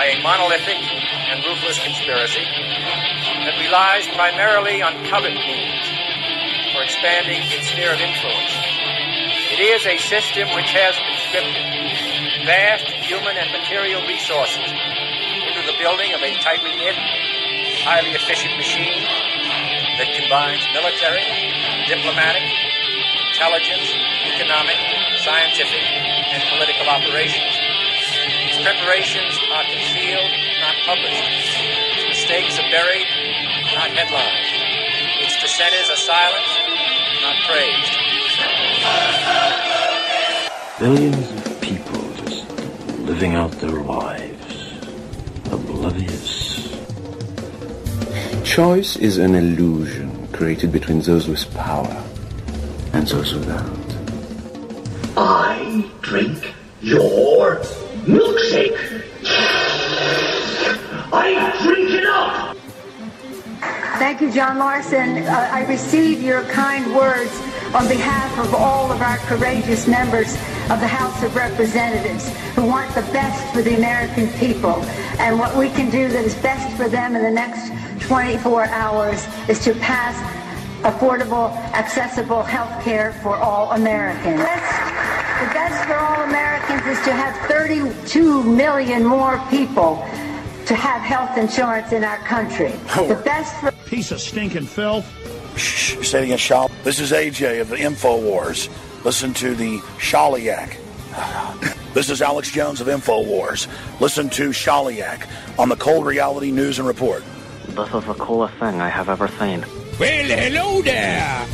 by a monolithic and ruthless conspiracy that relies primarily on covert means for expanding its sphere of influence. It is a system which has conscripted vast human and material resources into the building of a tightly knit, highly efficient machine that combines military, diplomatic, intelligence, economic, scientific, and political operations. Its preparations are concealed, not published. Its mistakes are buried, not headlined. Its dissenters are silenced, not praised. Billions of people just living out their lives, oblivious. Choice is an illusion created between those with power and those without. I drink your milkshake. I drink it up. Thank you, John Larson. I receive your kind words on behalf of all of our courageous members of the House of Representatives who want the best for the American people. And what we can do that is best for them in the next 24 hours is to pass affordable, accessible health care for all Americans. The best for all Americans is to have 32 million more people to have health insurance in our country. The best for... Piece of stinking filth. Shh, say it again, Shali. This is AJ of the InfoWars. Listen to the Shaliak. This is Alex Jones of InfoWars. Listen to Shaliak on the Cold Reality News and Report. This is the coolest thing I have ever seen. Well, hello there.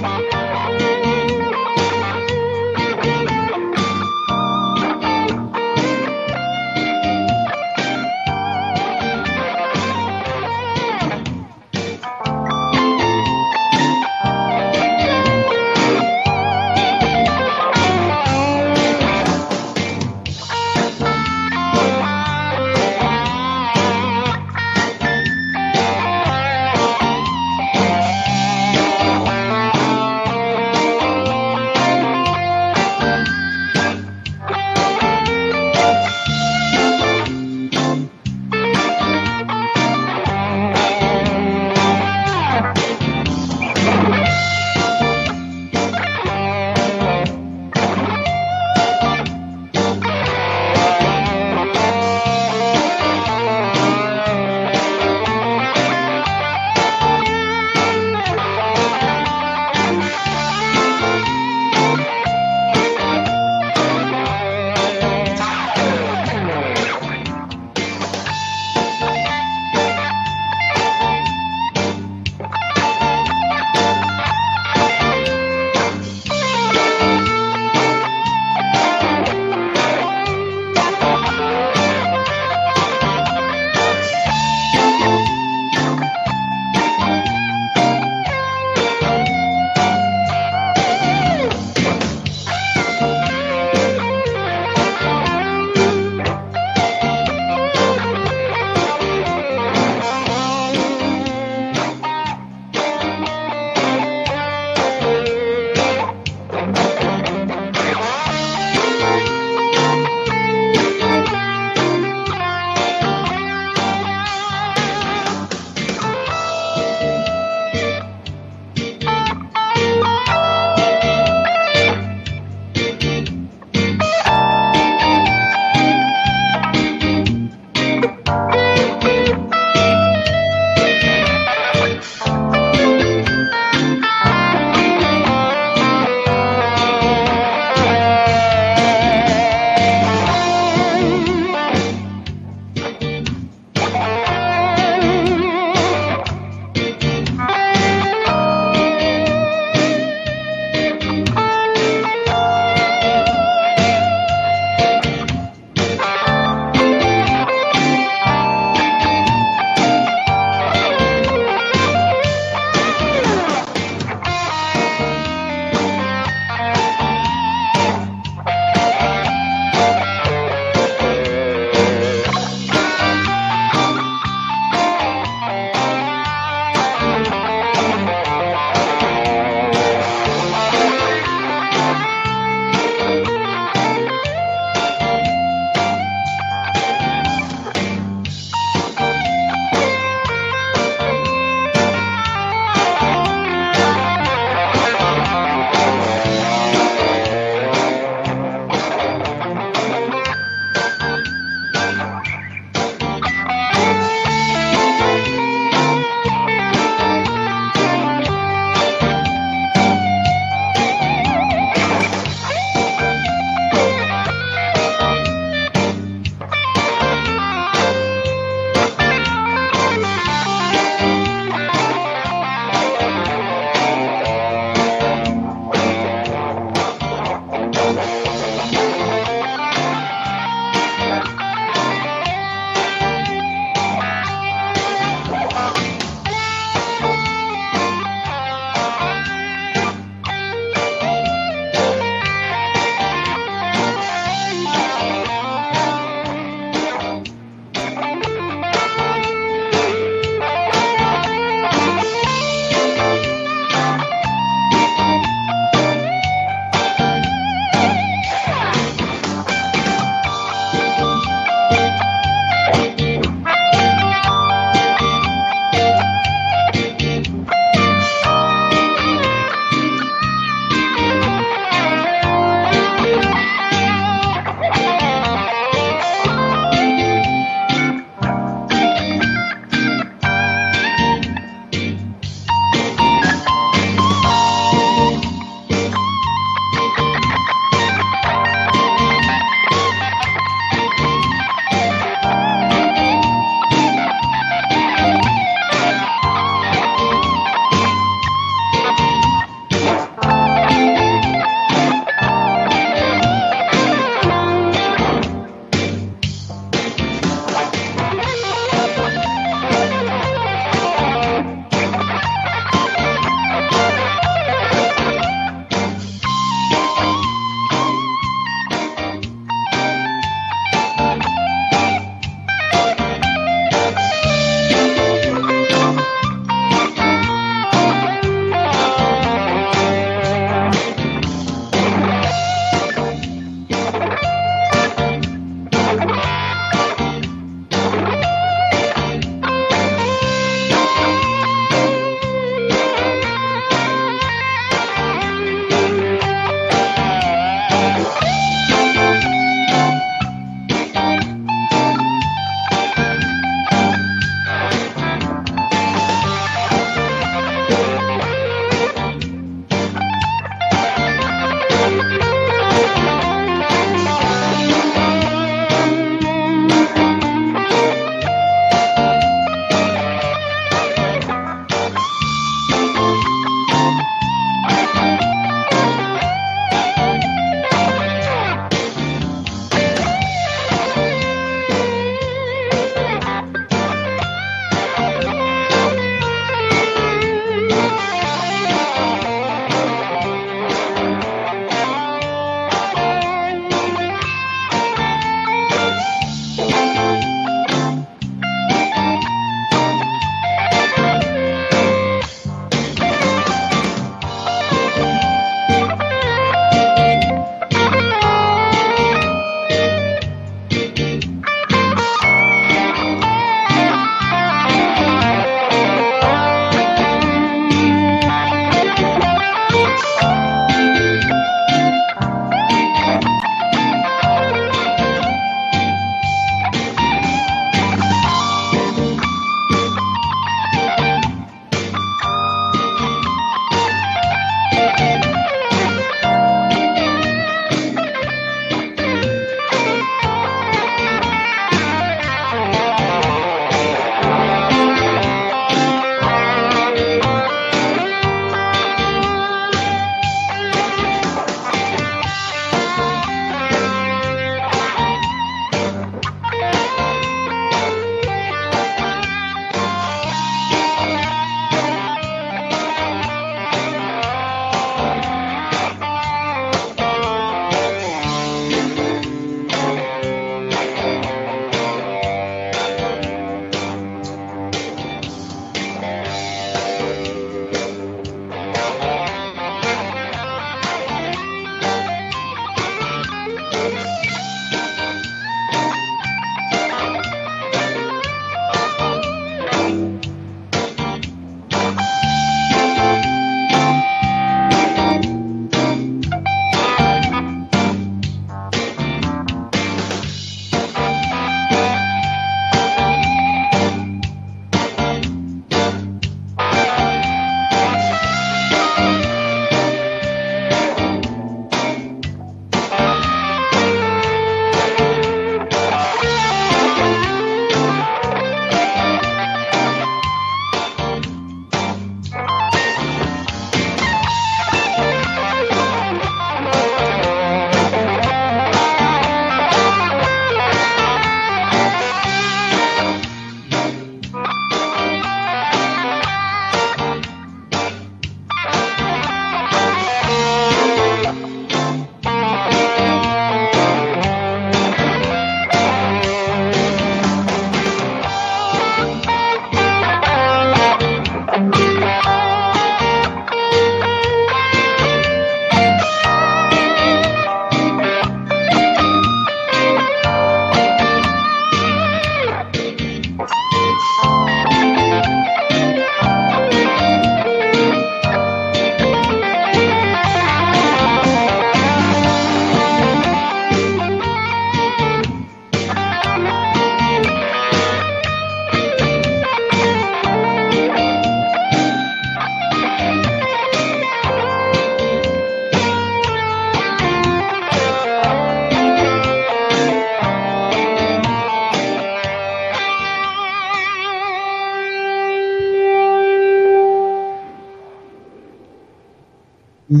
This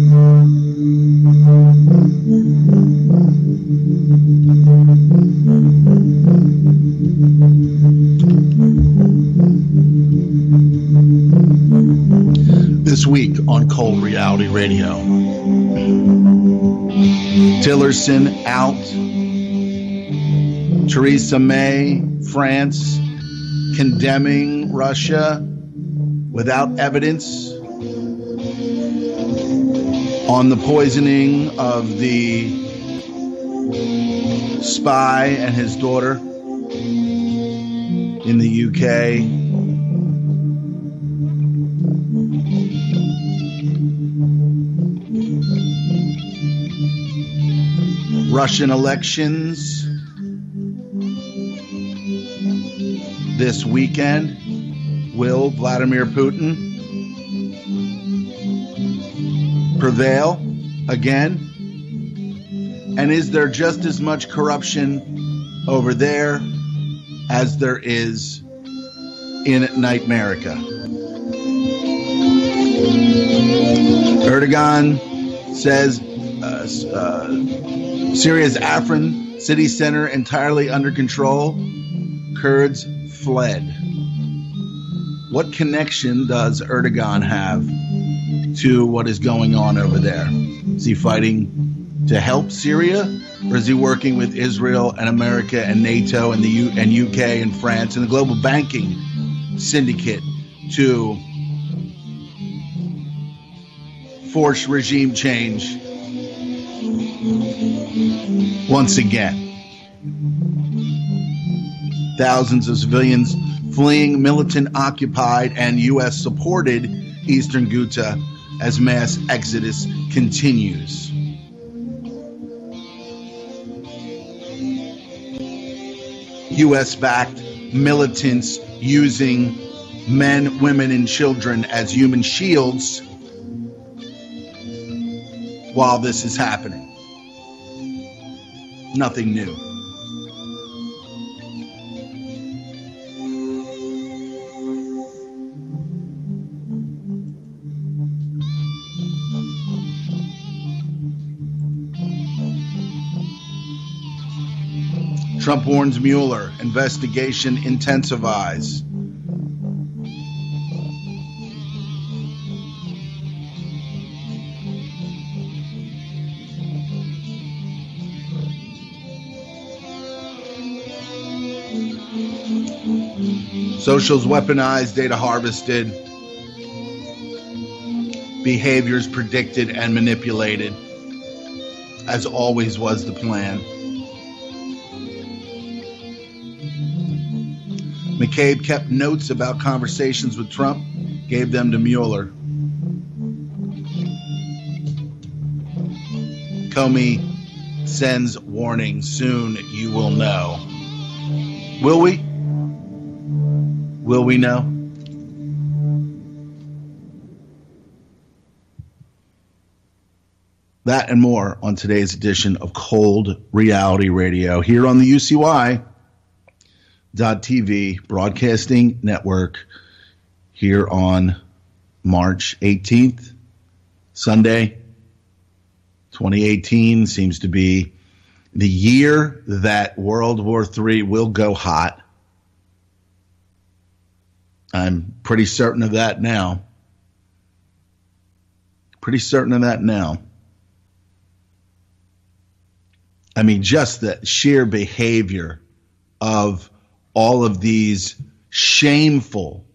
week on Cold Reality Radio, Tillerson out, Theresa May, France, condemning Russia without evidence on the poisoning of the spy and his daughter in the UK. Russian elections this weekend. Will Vladimir Putin prevail again? And is there just as much corruption over there as there is in Nightmerica? Erdogan says Syria's Afrin city center entirely under control. Kurds fled. What connection does Erdogan have to what is going on over there? Is he fighting to help Syria, or is he working with Israel and America and NATO and the UK and France and the global banking syndicate to force regime change once again? Thousands of civilians fleeing militant-occupied and U.S.-supported eastern Ghouta as mass exodus continues. U.S.-backed militants using men, women, and children as human shields while this is happening. Nothing new. Trump warns Mueller, investigation intensifies. Socials weaponized, data harvested, behaviors predicted and manipulated, as always was the plan. McCabe kept notes about conversations with Trump, gave them to Mueller. Comey sends warning, soon you will know. Will we? Will we know? That and more on today's edition of Cold Reality Radio here on the UCY.TV Broadcasting Network here on March 18th, Sunday, 2018 seems to be the year that World War III will go hot. I'm pretty certain of that now. I mean, just the sheer behavior of all of these shameful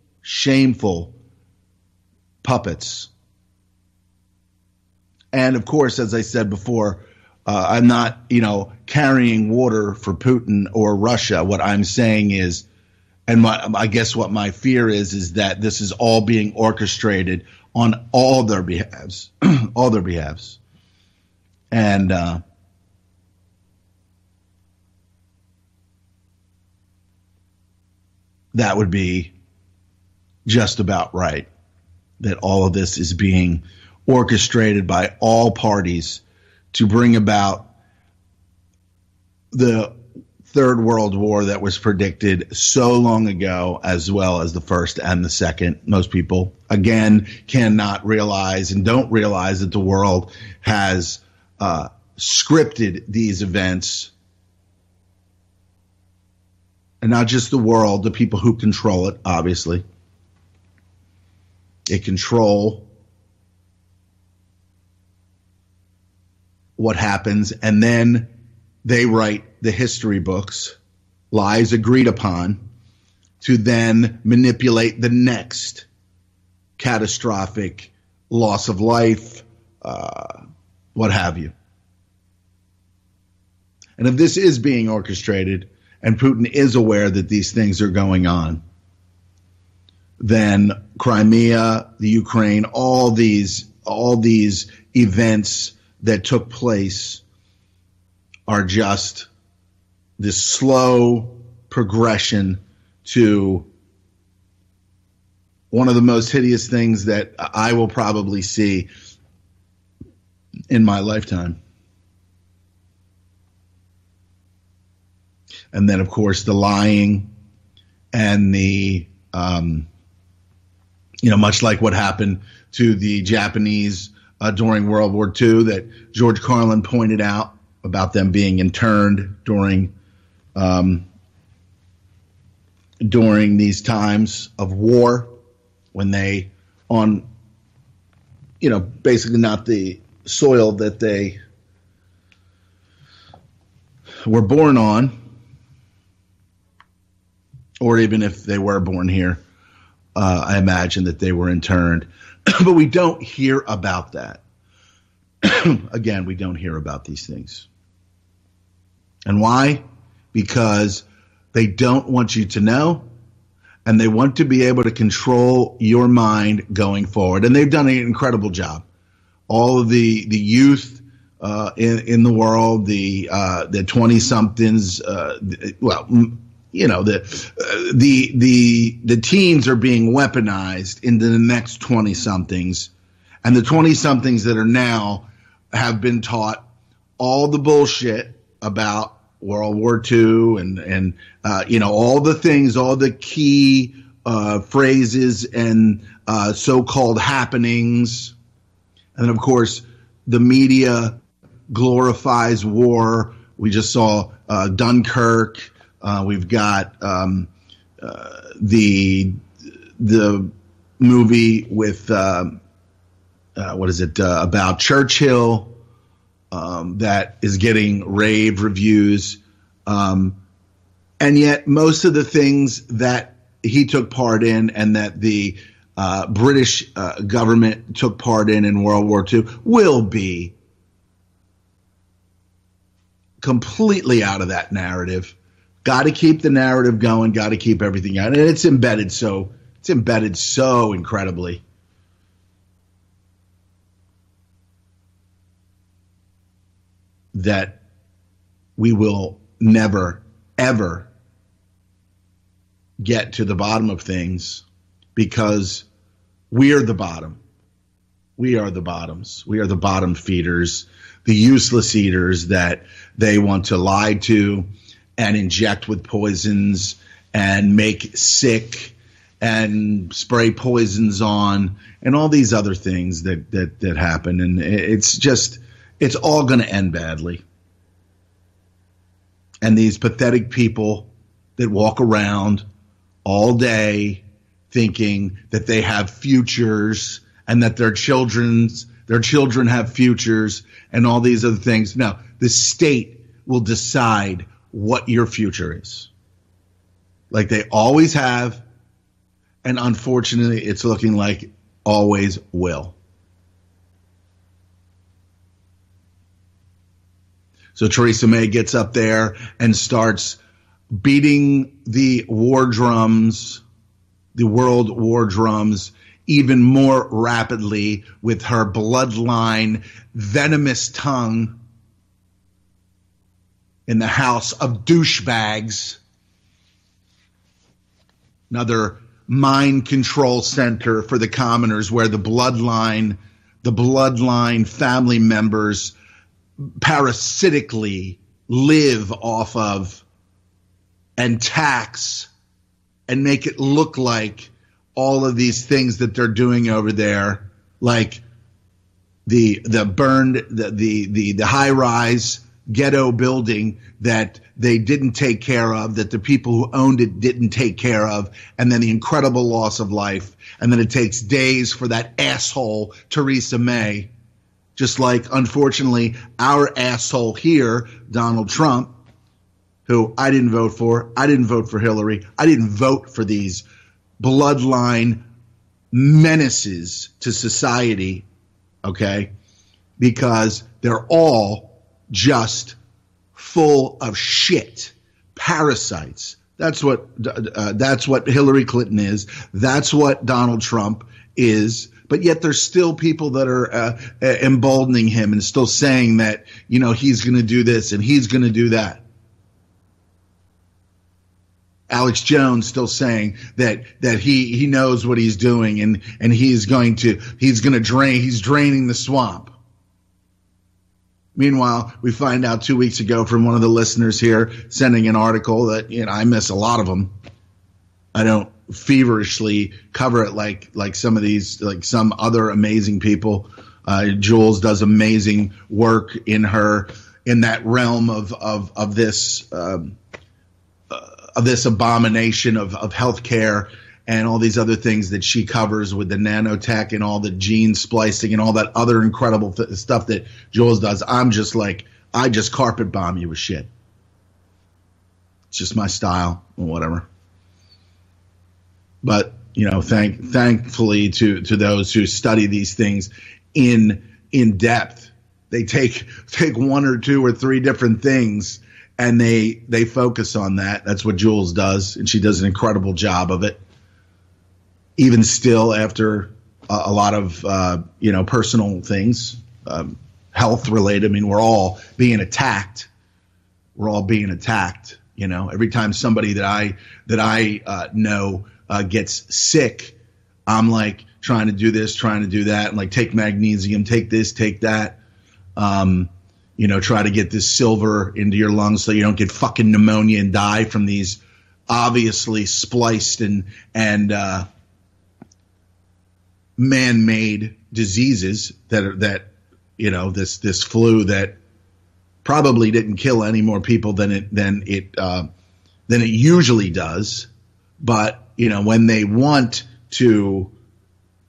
puppets. And of course, as I said before, I'm not, carrying water for Putin or Russia. What I'm saying is, and I guess what my fear is that this is all being orchestrated on all their behalves, And that would be just about right, that all of this is being orchestrated by all parties to bring about the Third World War that was predicted so long ago, as well as the first and the second. Most people, again, cannot realize and don't realize that the world has scripted these events. And not just the world, the people who control it, obviously. They control what happens, and then they write the history books, lies agreed upon, to then manipulate the next catastrophic loss of life, what have you. And if this is being orchestrated, and Putin is aware that these things are going on, then Crimea, the Ukraine, all these events that took place are just this slow progression to one of the most hideous things that I will probably see in my lifetime. And then, of course, the lying and the, much like what happened to the Japanese during World War II that George Carlin pointed out about them being interned during these times of war, when they basically not the soil that they were born on, or even if they were born here, I imagine that they were interned. But we don't hear about that. Again, we don't hear about these things. And why? Because they don't want you to know, and they want to be able to control your mind going forward. And they've done an incredible job. All of the youth in the world, the 20-somethings, the teens are being weaponized into the next 20-somethings, and the 20-somethings that are now have been taught all the bullshit about World War II and all the things, all the key phrases and so-called happenings. And of course, the media glorifies war. We just saw Dunkirk. We've got the movie with about Churchill that is getting rave reviews, and yet most of the things that he took part in and that the British government took part in World War II will be completely out of that narrative. Got to keep the narrative going. Got to keep everything out, and it's embedded so incredibly. That we will never, ever get to the bottom of things, because we are the bottom. We are the bottoms. We are the bottom feeders, the useless eaters that they want to lie to and inject with poisons and make sick and spray poisons on and all these other things that happen. And it's all going to end badly. And these pathetic people that walk around all day thinking that they have futures and that their children have futures and all these other things. No, the state will decide what your future is, like they always have, and unfortunately it's looking like always will. So Theresa May gets up there and starts beating the war drums, the world war drums, even more rapidly with her bloodline venomous tongue in the house of douchebags. Another mind control center for the commoners, where the bloodline family members parasitically live off of and tax and make it look like all of these things that they're doing over there, like the high rise ghetto building that they didn't take care of, that the people who owned it didn't take care of, and then the incredible loss of life. And then it takes days for that asshole Theresa May, just like, unfortunately, our asshole here, Donald Trump, who I didn't vote for. I didn't vote for Hillary. I didn't vote for these bloodline menaces to society, okay? Because they're all just full of shit, parasites. That's what Hillary Clinton is. That's what Donald Trump is. But yet there's still people that are emboldening him and still saying that, you know, he's going to do this and he's going to do that. Alex Jones still saying that he knows what he's doing and he's draining the swamp. Meanwhile, we find out 2 weeks ago from one of the listeners here sending an article that, you know, I miss a lot of them. I don't feverishly cover it like some of these, like some other amazing people. Jules does amazing work in that realm of this abomination of healthcare and all these other things that she covers with the nanotech and all the gene splicing and all that other incredible stuff that Jules does. I just carpet bomb you with shit. It's just my style or whatever. But, you know, thankfully to those who study these things in depth, they take one or two or three different things and they focus on that. That's what Jules does, and she does an incredible job of it. Even still, after a lot of personal things, health related. I mean, we're all being attacked. You know, every time somebody that I know gets sick, I'm like trying to do this, trying to do that, and like take magnesium, take this, take that. Try to get this silver into your lungs so you don't get fucking pneumonia and die from these obviously spliced and man-made diseases that this flu that probably didn't kill any more people than it usually does. But, you know, when they want to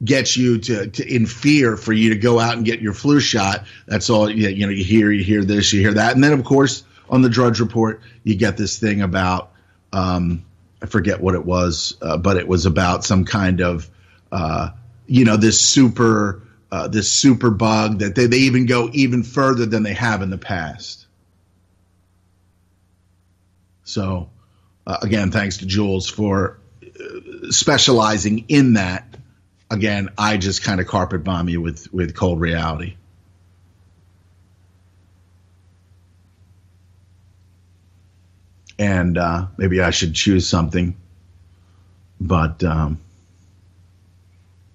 get you to in fear for you to go out and get your flu shot, that's all, you hear this, you hear that. And then, of course, on the Drudge Report, you get this thing about, I forget what it was, but it was about some kind of, this super bug that they even go even further than they have in the past. So, again, thanks to Jules for specializing in that. Again, I just kind of carpet bomb you with cold reality. And maybe I should choose something, but I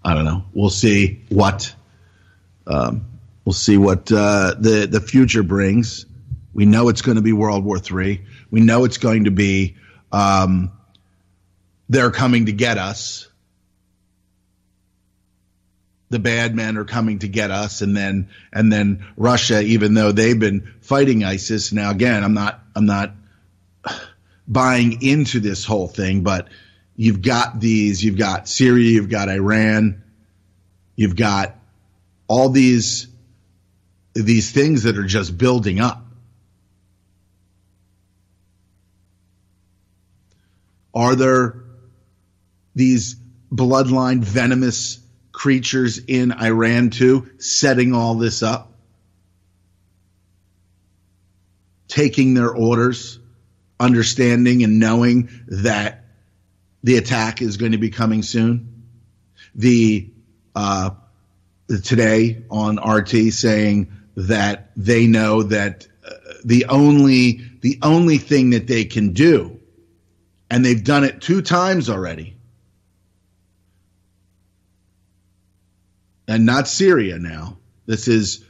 don't know. We'll see what the future brings. We know it's going to be World War III. We know it's going to be they're coming to get us. The bad men are coming to get us, and then Russia, even though they've been fighting ISIS. Now, again, I'm not buying into this whole thing, but you've got Syria, you've got Iran, you've got all these things that are just building up. Are there these bloodline venomous creatures in Iran too, setting all this up, taking their orders, understanding and knowing that the attack is going to be coming soon? The today on RT saying that they know that the only thing that they can do, and they've done it 2 times already, and not Syria now. This is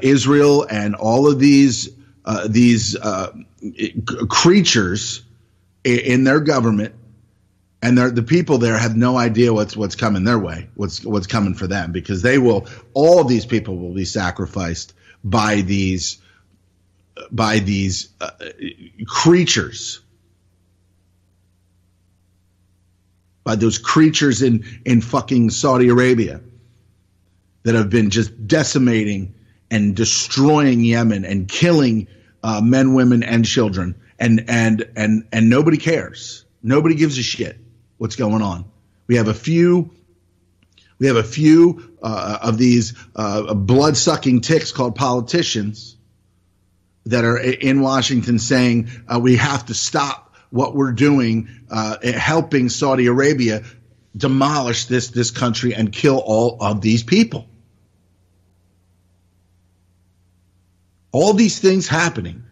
Israel and all of these creatures in their government, and the people there have no idea what's coming their way, what's coming for them, because all these people will be sacrificed by these creatures, by those creatures in fucking Saudi Arabia that have been just decimating and destroying Yemen and killing men, women, and children, and nobody cares. Nobody gives a shit what's going on. We have a few of these blood-sucking ticks called politicians that are in Washington saying we have to stop what we're doing, helping Saudi Arabia demolish this country and kill all of these people. All these things happening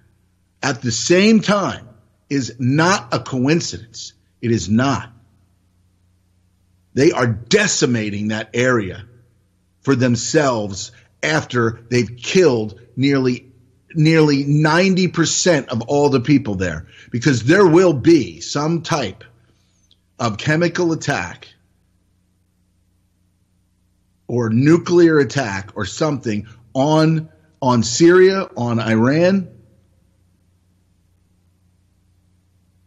at the same time is not a coincidence. It is not. They are decimating that area for themselves after they've killed nearly 90% of all the people there, because there will be some type of chemical attack or nuclear attack or something on Syria, on Iran.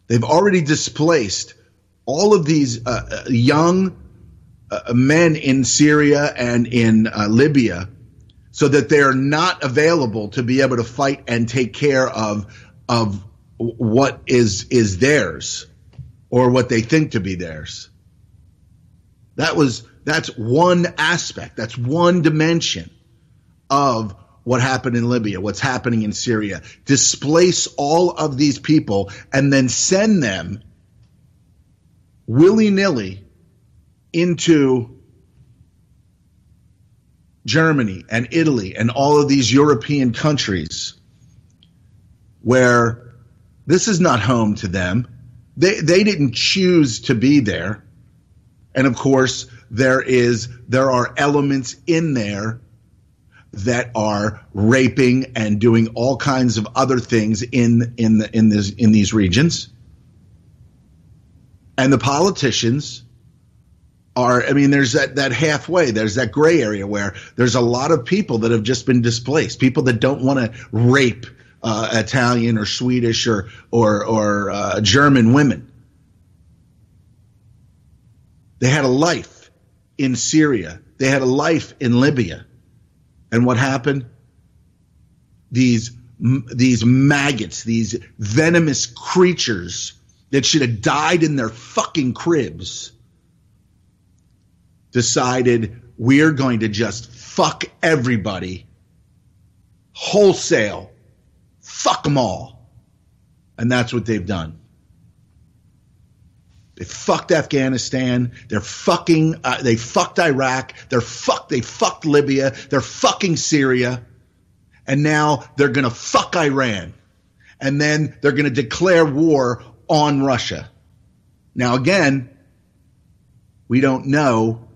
They've already displaced all of these young men in Syria and in Libya, so that they are not available to be able to fight and take care of what is theirs, or what they think to be theirs. That's one aspect. That's one dimension of what happened in Libya, what's happening in Syria. Displace all of these people and then send them willy-nilly into Germany and Italy and all of these European countries where this is not home to them. They didn't choose to be there. And of course, there are elements in there that are raping and doing all kinds of other things in these regions. And the politicians are, I mean, there's that halfway, there's that gray area where there's a lot of people that have just been displaced, people that don't want to rape Italian or Swedish or German women. They had a life in Syria. They had a life in Libya. And what happened? These maggots, these venomous creatures that should have died in their fucking cribs, decided we're going to just fuck everybody wholesale. Fuck them all. And that's what they've done. They fucked Afghanistan. They fucked Iraq. They fucked Libya. They're fucking Syria. And now they're going to fuck Iran. And then they're going to declare war on Russia. Now, again, we don't know.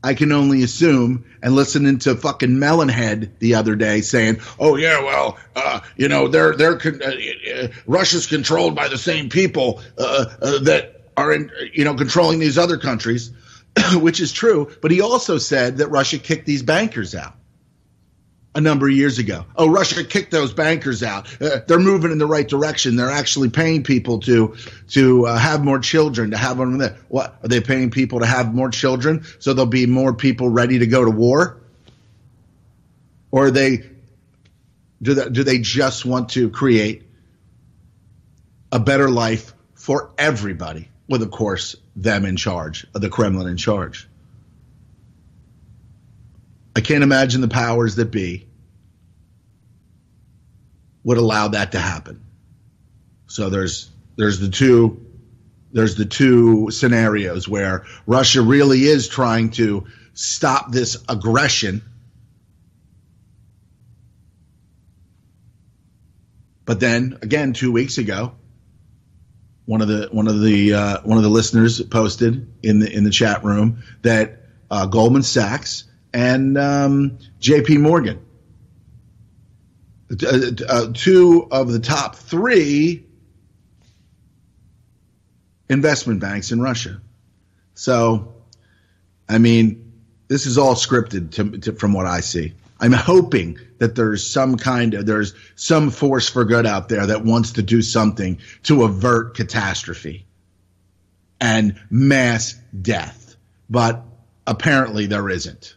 I can only assume, and listening to fucking Melonhead the other day saying, "Oh yeah, well, Russia's controlled by the same people that are in, controlling these other countries," which is true. But he also said that Russia kicked these bankers out a number of years ago. Oh, Russia kicked those bankers out. They're moving in the right direction. They're actually paying people to have more children, to have them there. What, are they paying people to have more children so there'll be more people ready to go to war? Or do they just want to create a better life for everybody, with, of course, them in charge, the Kremlin in charge? I can't imagine the powers that be would allow that to happen. So there's the two scenarios where Russia really is trying to stop this aggression, but then again 2 weeks ago, one of the listeners posted in the chat room that Goldman Sachs and J.P. Morgan, two of the top three investment banks in Russia. So, I mean, this is all scripted from what I see. I'm hoping that there's some force for good out there that wants to do something to avert catastrophe and mass death. But apparently there isn't.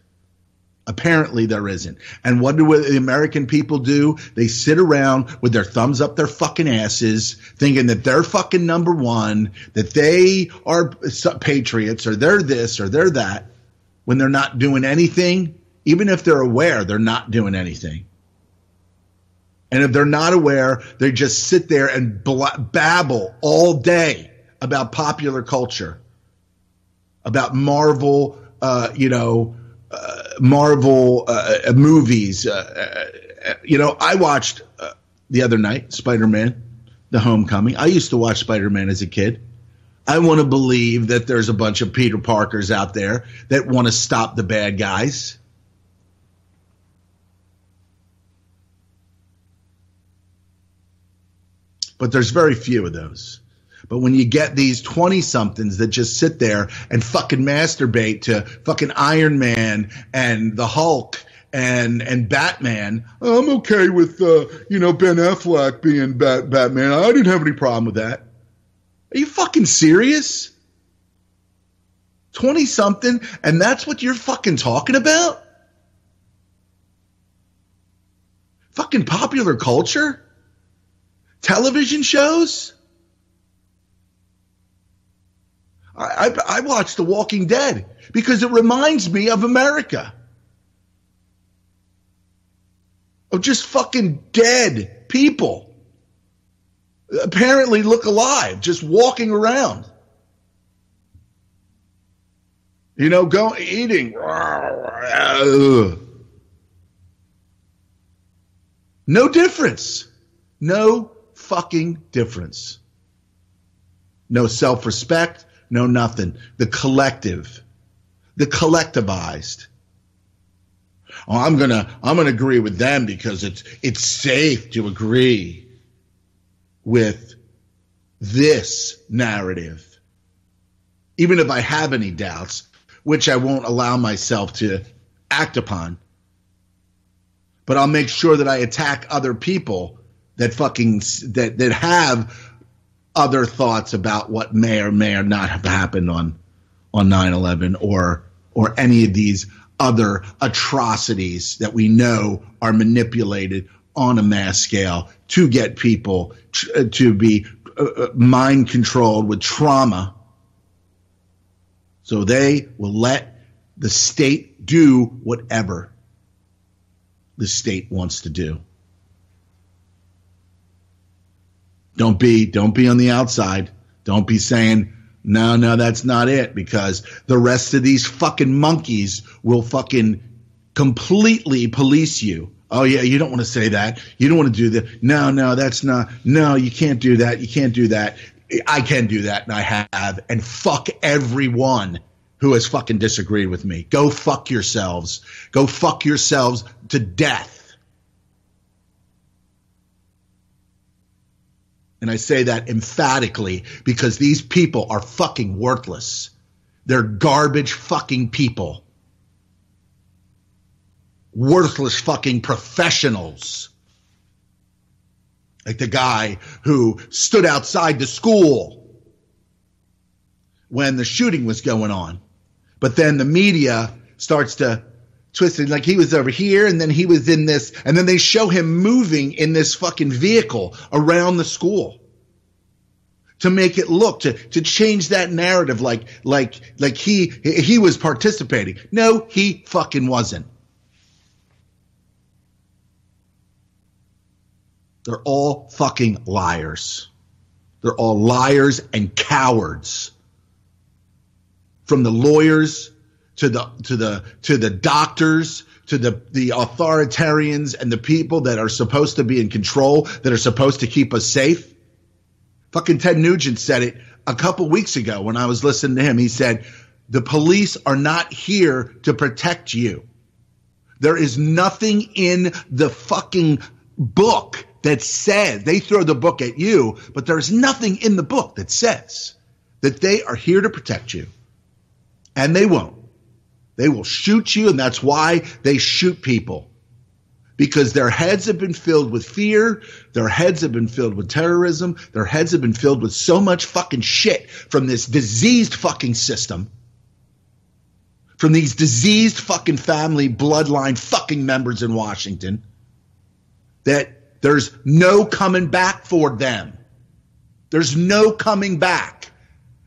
And what do the American people do? They sit around with their thumbs up their fucking asses, thinking that they're fucking number one, that they are patriots, or they're this or they're that, when they're not doing anything. Even if they're aware, they're not doing anything. And if they're not aware, they just sit there and babble all day about popular culture, about Marvel, Marvel movies. I watched the other night Spider-Man, The Homecoming. I used to watch Spider-Man as a kid. I want to believe that there's a bunch of Peter Parkers out there that want to stop the bad guys. But there's very few of those. But when you get these 20-somethings that just sit there and fucking masturbate to fucking Iron Man and the Hulk and Batman, I'm okay with Ben Affleck being Batman. I didn't have any problem with that. Are you fucking serious? 20-something, and that's what you're fucking talking about? Fucking popular culture? Television shows? I watch The Walking Dead because it reminds me of America. Of just fucking dead people. Apparently look alive, just walking around. Eating. No difference. No fucking difference. No self-respect, no nothing. The collective, the collectivized. Oh, I'm gonna agree with them because it's safe to agree with this narrative, even if I have any doubts, which I won't allow myself to act upon. But I'll make sure that I attack other people that have other thoughts about what may or may or not have happened on 9/11 or any of these other atrocities that we know are manipulated on a mass scale to get people to be mind controlled with trauma, so they will let the state do whatever the state wants to do. Don't be on the outside. Don't be saying, no, that's not it, because the rest of these fucking monkeys will fucking completely police you. Oh, yeah, you don't want to say that. You don't want to do that. No, that's not. No, you can't do that. You can't do that. I can do that, and I have. And fuck everyone who has fucking disagreed with me. Go fuck yourselves. Go fuck yourselves to death. And I say that emphatically because these people are fucking worthless. They're garbage fucking people. Worthless fucking professionals. Like the guy who stood outside the school when the shooting was going on. But then the media starts to twist it, like he was over here and then he was in this, and then they show him moving in this fucking vehicle around the school to make it look, to change that narrative like he was participating. No, he fucking wasn't. They're all fucking liars. They're all liars and cowards. From the lawyers to the doctors, to the authoritarians and the people that are supposed to be in control, that are supposed to keep us safe. Fucking Ted Nugent said it a couple weeks ago when I was listening to him. He said, the police are not here to protect you. There is nothing in the fucking book that says, they throw the book at you, but there's nothing in the book that says that they are here to protect you. And they won't. They will shoot you, and that's why they shoot people. Because their heads have been filled with fear, their heads have been filled with terrorism, their heads have been filled with so much fucking shit from this diseased fucking system, from these diseased fucking family bloodline fucking members in Washington, that there's no coming back for them. There's no coming back.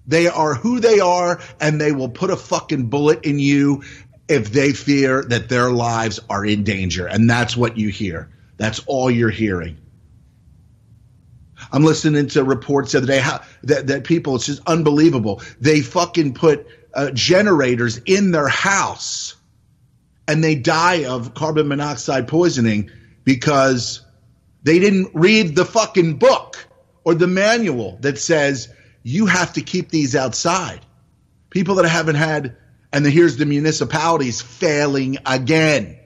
They are who they are, and they will put a fucking bullet in you if they fear that their lives are in danger. And that's what you hear. That's all you're hearing. I'm listening to reports the other day that people, it's just unbelievable. They fucking put generators in their house and they die of carbon monoxide poisoning because they didn't read the fucking book or the manual that says you have to keep these outside. People that haven't had, and here's the municipalities failing again.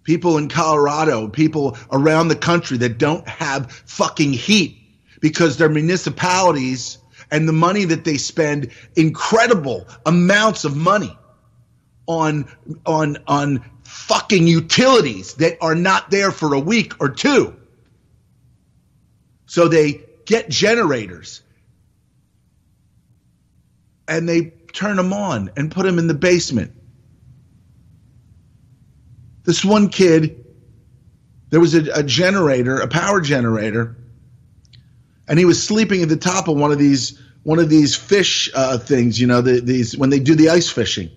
People in Colorado, people around the country that don't have fucking heat because their municipalities and the money that they spend, incredible amounts of money on fucking utilities that are not there for a week or two. So they get generators and they turn them on and put them in the basement. This one kid, there was a generator, a power generator, and he was sleeping at the top of one of these fish things, you know, these when they do the ice fishing.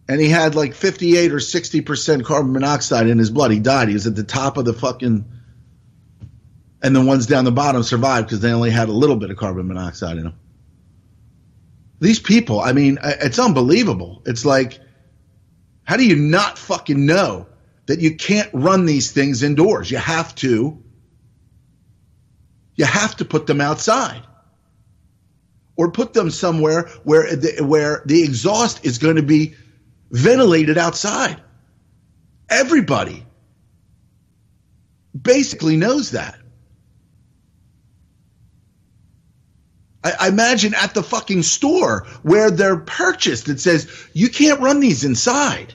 And he had like 58 or 60% carbon monoxide in his blood. He died. He was at the top of the fucking, and the ones down the bottom survived because they only had a little bit of carbon monoxide in them. These people, I mean, it's unbelievable. It's like, how do you not fucking know that you can't run these things indoors? You have to put them outside or put them somewhere where the exhaust is going to be ventilated outside. Everybody basically knows that. I imagine at the fucking store where they're purchased, it says you can't run these inside.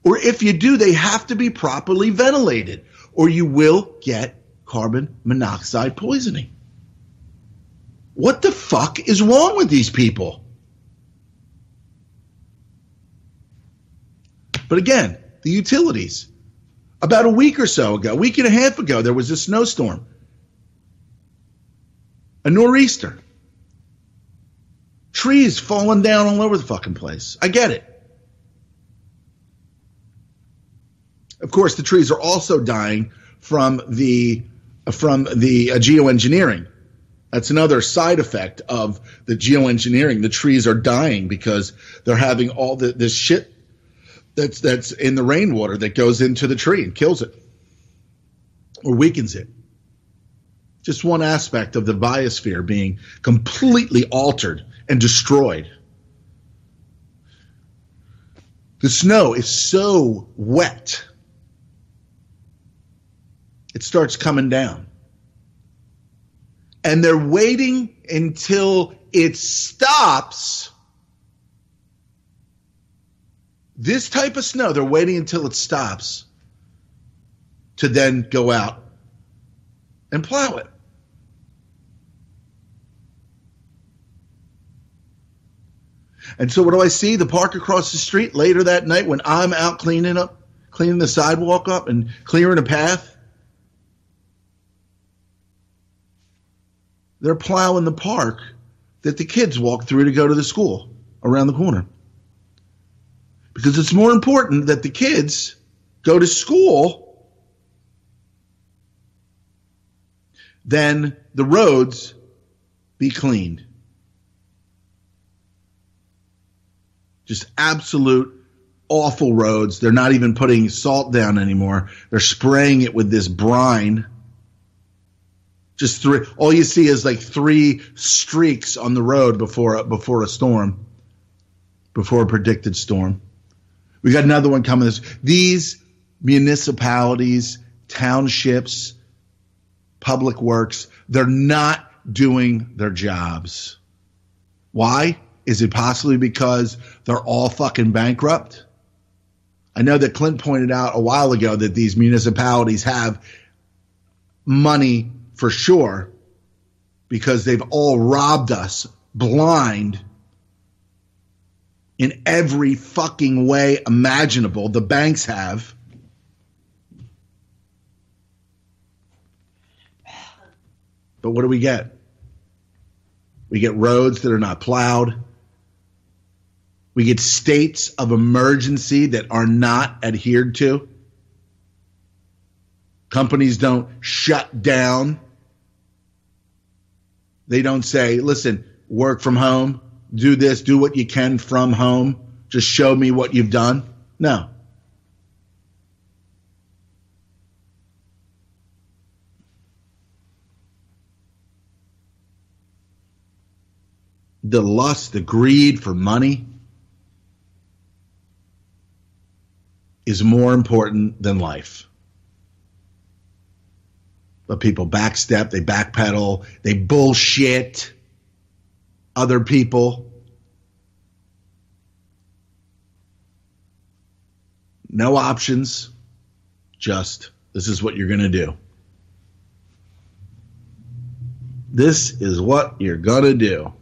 Or if you do, they have to be properly ventilated or you will get carbon monoxide poisoning. What the fuck is wrong with these people? But again, the utilities. About a week or so ago, a week and a half ago, there was a snowstorm. A nor'easter. Trees falling down all over the fucking place. I get it. Of course, the trees are also dying from the geoengineering. That's another side effect of the geoengineering. The trees are dying because they're having all this shit that's in the rainwater that goes into the tree and kills it or weakens it. Just one aspect of the biosphere being completely altered and destroyed. The snow is so wet, it starts coming down. And they're waiting until it stops. This type of snow, they're waiting until it stops to then go out and plow it. And so what do I see? The park across the street later that night when I'm out cleaning the sidewalk up and clearing a path. They're plowing the park that the kids walk through to go to the school around the corner. Because it's more important that the kids go to school than the roads be cleaned. Just absolute awful roads. They're not even putting salt down anymore. They're spraying it with this brine. Just three. All you see is like 3 streaks on the road before a storm, before a predicted storm. We got another one coming. These municipalities, townships, public works. They're not doing their jobs. Why? Is it possibly because they're all fucking bankrupt? I know that Clint pointed out a while ago that these municipalities have money for sure because they've all robbed us blind in every fucking way imaginable. The banks have. But what do we get? We get roads that are not plowed. We get states of emergency that are not adhered to. Companies don't shut down. They don't say, listen, work from home, do this, do what you can from home. Just show me what you've done. No. The lust, the greed for money is more important than life. But people backstep, they backpedal, they bullshit other people. No options, just this is what you're going to do. This is what you're going to do.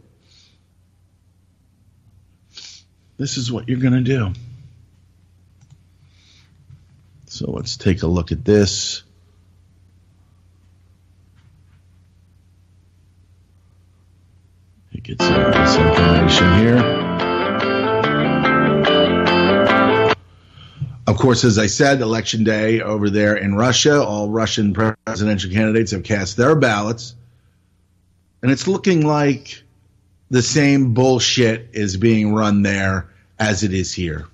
This is what you're going to do. So let's take a look at this. Get some of this information here. Of course, as I said, Election Day over there in Russia, all Russian presidential candidates have cast their ballots. And it's looking like the same bullshit is being run there as it is here.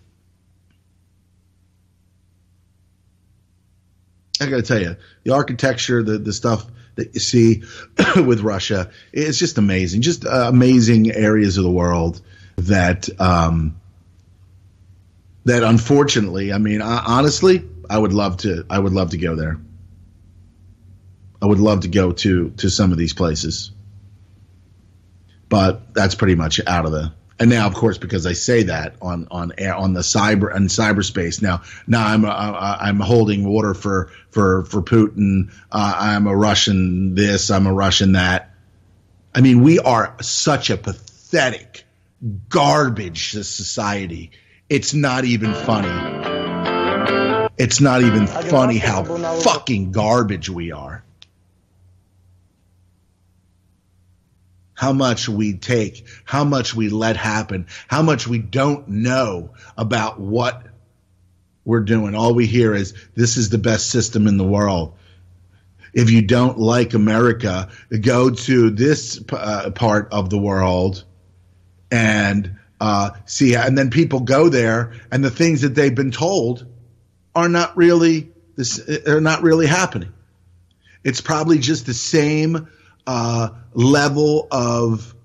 I got to tell you, the architecture, the stuff that you see with Russia, it's just amazing. Just amazing areas of the world that that unfortunately, I mean, honestly, I would love to go there. I would love to go to some of these places, but that's pretty much out of the. And now, of course, because I say that on the cyberspace, now I'm holding water for Putin. I'm a Russian this. I'm a Russian that. I mean, we are such a pathetic, garbage society. It's not even funny. It's not even funny how fucking garbage we are. How much we take, how much we let happen, how much we don't know about what we're doing. All we hear is this is the best system in the world. If you don't like America, go to this part of the world and see. And then people go there, and the things that they've been told are not really happening. It's probably just the same level of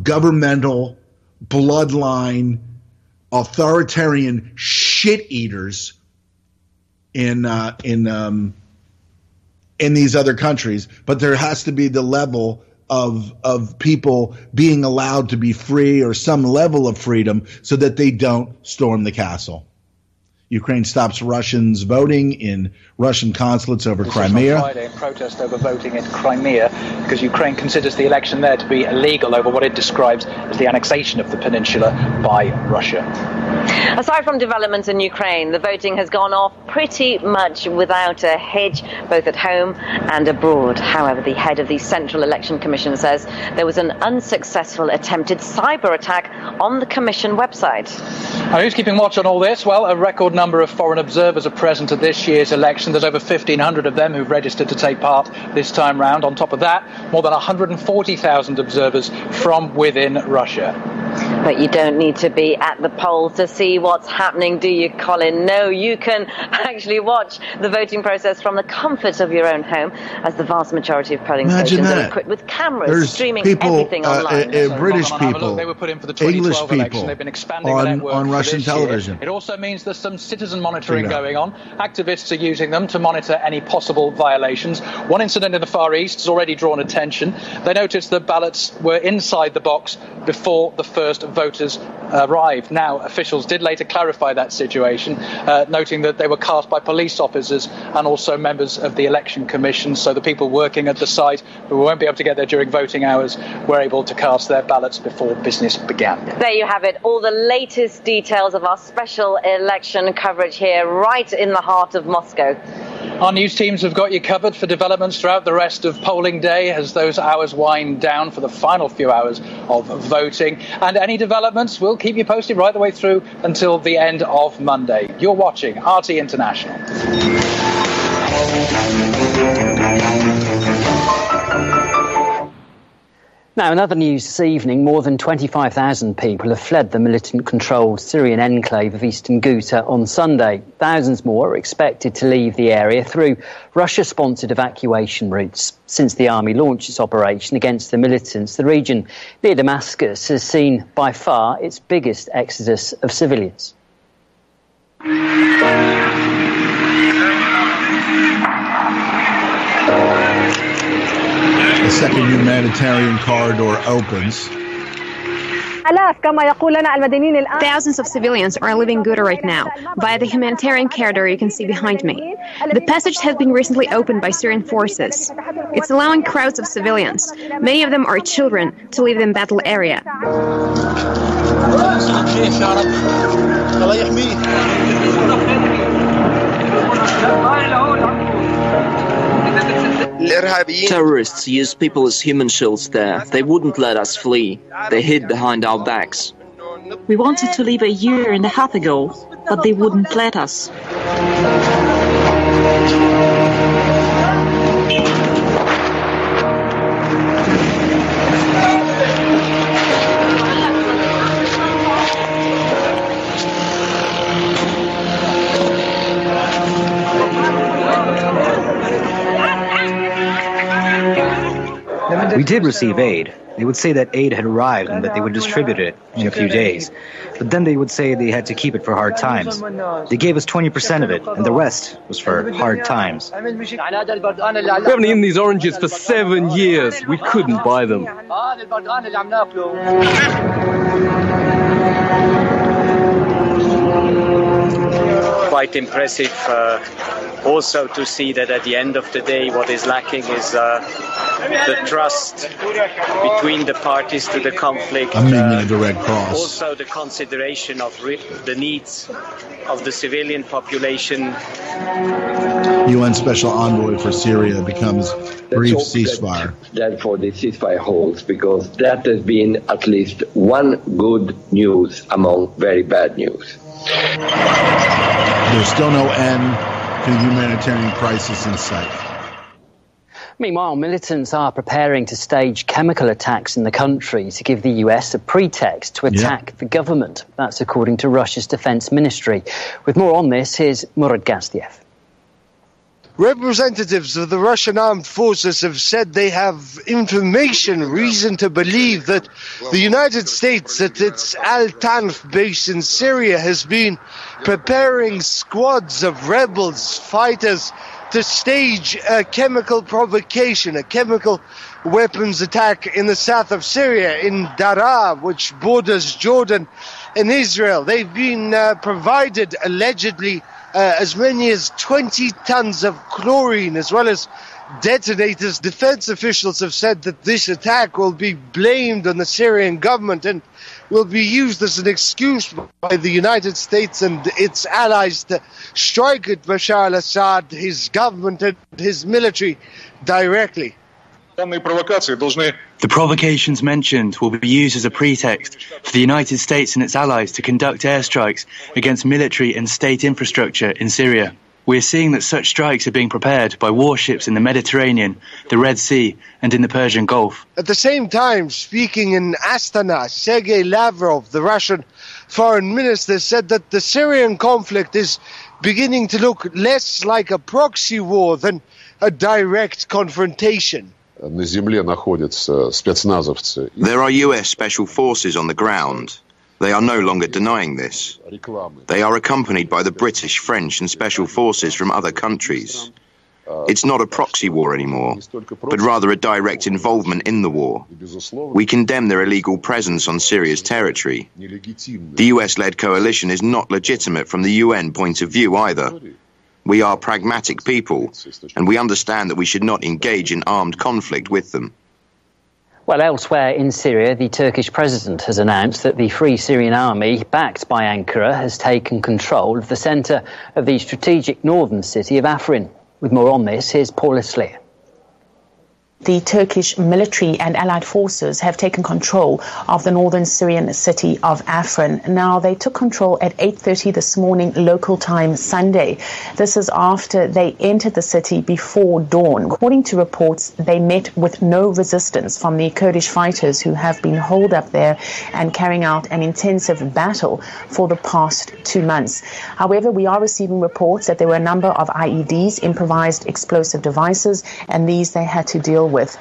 governmental bloodline authoritarian shit eaters in these other countries, but there has to be the level of people being allowed to be free or some level of freedom so that they don't storm the castle. Ukraine stops Russians voting in Russian consulates over Crimea. On Friday in protest over voting in Crimea because Ukraine considers the election there to be illegal over what it describes as the annexation of the peninsula by Russia. Aside from developments in Ukraine, the voting has gone off pretty much without a hitch, both at home and abroad. However, the head of the Central Election Commission says there was an unsuccessful attempted cyber attack on the Commission website. Now, who's keeping watch on all this? Well, a record number of foreign observers are present at this year's election. There's over 1,500 of them who've registered to take part this time round. On top of that, more than 140,000 observers from within Russia. But you don't need to be at the polls to see what's happening, do you, Colin? No, you can actually watch the voting process from the comfort of your own home, as the vast majority of polling stations are equipped with cameras streaming everything online. British people, they were put in for the 2012 election. They've been expanding the network on Russian television. It also means there's some citizen monitoring going on. Activists are using them to monitor any possible violations. One incident in the Far East has already drawn attention. They noticed that ballots were inside the box before the first voters arrived. Now, officials did later clarify that situation, noting that they were cast by police officers and also members of the election commission, so the people working at the site who won't be able to get there during voting hours were able to cast their ballots before business began. There you have it, all the latest details of our special election coverage here, right in the heart of Moscow. Our news teams have got you covered for developments throughout the rest of polling day as those hours wind down for the final few hours of voting. And any developments, we'll keep you posted right the way through until the end of Monday. You're watching RT International. Now, in other news this evening, more than 25,000 people have fled the militant-controlled Syrian enclave of eastern Ghouta on Sunday. Thousands more are expected to leave the area through Russia-sponsored evacuation routes. Since the army launched its operation against the militants, the region near Damascus has seen by far its biggest exodus of civilians. The second humanitarian corridor opens. Thousands of civilians are leaving Ghouta right now via the humanitarian corridor you can see behind me. The passage has been recently opened by Syrian forces. It's allowing crowds of civilians, many of them are children, to leave the battle area. Terrorists use people as human shields there. They wouldn't let us flee. They hid behind our backs. We wanted to leave a year and a half ago, but they wouldn't let us. We did receive aid. They would say that aid had arrived and that they would distribute it in a few days. But then they would say they had to keep it for hard times. They gave us 20% of it, and the rest was for hard times. We haven't eaten these oranges for 7 years. We couldn't buy them. Quite impressive also to see that at the end of the day what is lacking is the trust between the parties to the conflict. I'm meeting the Red Cross. Also the consideration of the needs of the civilian population. UN Special Envoy for Syria becomes brief ceasefire. Therefore the ceasefire holds, because that has been at least one good news among very bad news. There's still no end to the humanitarian crisis in sight. Meanwhile, militants are preparing to stage chemical attacks in the country to give the US a pretext to attack the government. That's according to Russia's defense ministry. With more on this, here's Murad Gastiev. Representatives of the Russian armed forces have said they have reason to believe that the United States at its Al-Tanf base in Syria has been preparing squads of rebels, fighters, to stage a chemical provocation, a chemical weapons attack in the south of Syria, in Daraa, which borders Jordan and Israel. They've been provided, allegedly, as many as 20 tons of chlorine, as well as detonators. Defense officials have said that this attack will be blamed on the Syrian government and will be used as an excuse by the United States and its allies to strike at Bashar al-Assad, his government and his military directly. The provocations mentioned will be used as a pretext for the United States and its allies to conduct airstrikes against military and state infrastructure in Syria. we're seeing that such strikes are being prepared by warships in the Mediterranean, the Red Sea, and in the Persian Gulf. At the same time, speaking in Astana, Sergei Lavrov, the Russian foreign minister, said that the Syrian conflict is beginning to look less like a proxy war than a direct confrontation. There are US special forces on the ground. They are no longer denying this. They are accompanied by the British, French and special forces from other countries. It's not a proxy war anymore, but rather a direct involvement in the war. We condemn their illegal presence on Syria's territory. The US-led coalition is not legitimate from the UN point of view either. We are pragmatic people, and we understand that we should not engage in armed conflict with them. Well, elsewhere in Syria, the Turkish president has announced that the Free Syrian Army, backed by Ankara, has taken control of the centre of the strategic northern city of Afrin. With more on this, here's Paula Sleer. The Turkish military and allied forces have taken control of the northern Syrian city of Afrin. Now, they took control at 8:30 this morning, local time Sunday. This is after they entered the city before dawn. According to reports, they met with no resistance from the Kurdish fighters who have been holed up there and carrying out an intensive battle for the past 2 months. However, we are receiving reports that there were a number of IEDs, improvised explosive devices, and these they had to deal with.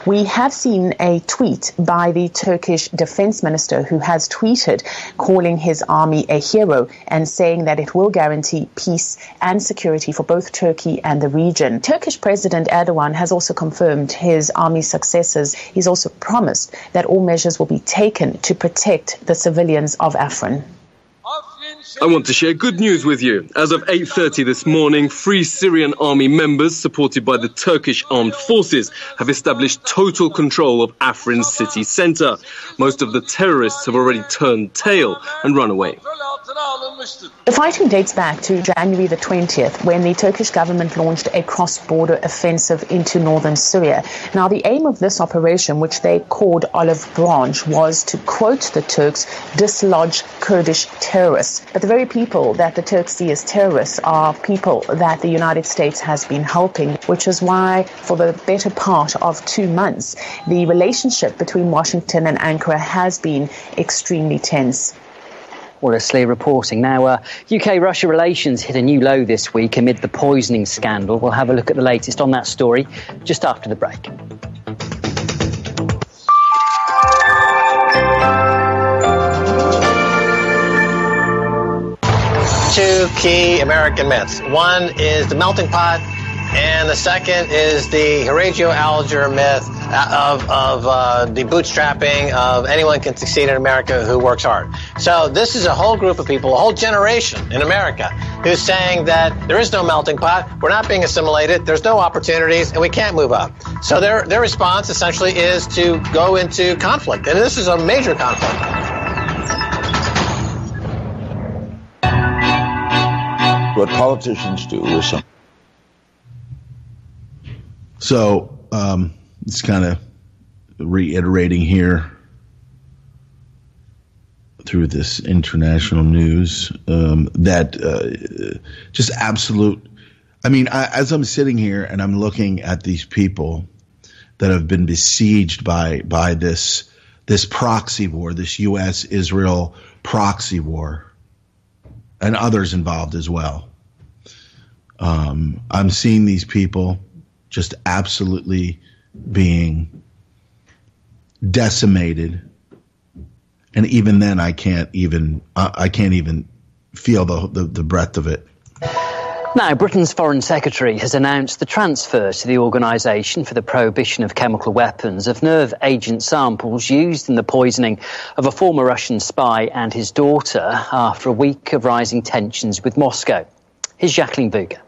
We have seen a tweet by the Turkish defense minister, who has tweeted calling his army a hero and saying that it will guarantee peace and security for both Turkey and the region. Turkish President Erdogan has also confirmed his army's successes. He's also promised that all measures will be taken to protect the civilians of Afrin. I want to share good news with you. As of 8:30 this morning, Free Syrian Army members, supported by the Turkish Armed Forces, have established total control of Afrin's city centre. Most of the terrorists have already turned tail and run away. The fighting dates back to January the 20th, when the Turkish government launched a cross-border offensive into northern Syria. Now, the aim of this operation, which they called Olive Branch, was to, quote the Turks, dislodge Kurdish terrorists. But the very people that the Turks see as terrorists are people that the United States has been helping, which is why for the better part of 2 months, the relationship between Washington and Ankara has been extremely tense. Well, Sleer reporting. Now, UK-Russia relations hit a new low this week amid the poisoning scandal. We'll have a look at the latest on that story just after the break. Two key American myths. One is the melting pot, and the second is the Horatio Alger myth of the bootstrapping of anyone can succeed in America who works hard. So this is a whole group of people, a whole generation in America who's saying that there is no melting pot, we're not being assimilated, there's no opportunities, and we can't move up. So their response essentially is to go into conflict, and this is a major conflict. What politicians do is something. So, it's kind of reiterating here through this international news that just absolute. I mean, as I'm sitting here and I'm looking at these people that have been besieged by this proxy war, this U.S.-Israel proxy war, and others involved as well. I'm seeing these people just absolutely being decimated, and even then, I can't even feel the breadth of it. Now, Britain's Foreign Secretary has announced the transfer to the Organisation for the Prohibition of Chemical Weapons of nerve agent samples used in the poisoning of a former Russian spy and his daughter after a week of rising tensions with Moscow. Here's Jacqueline Vuga.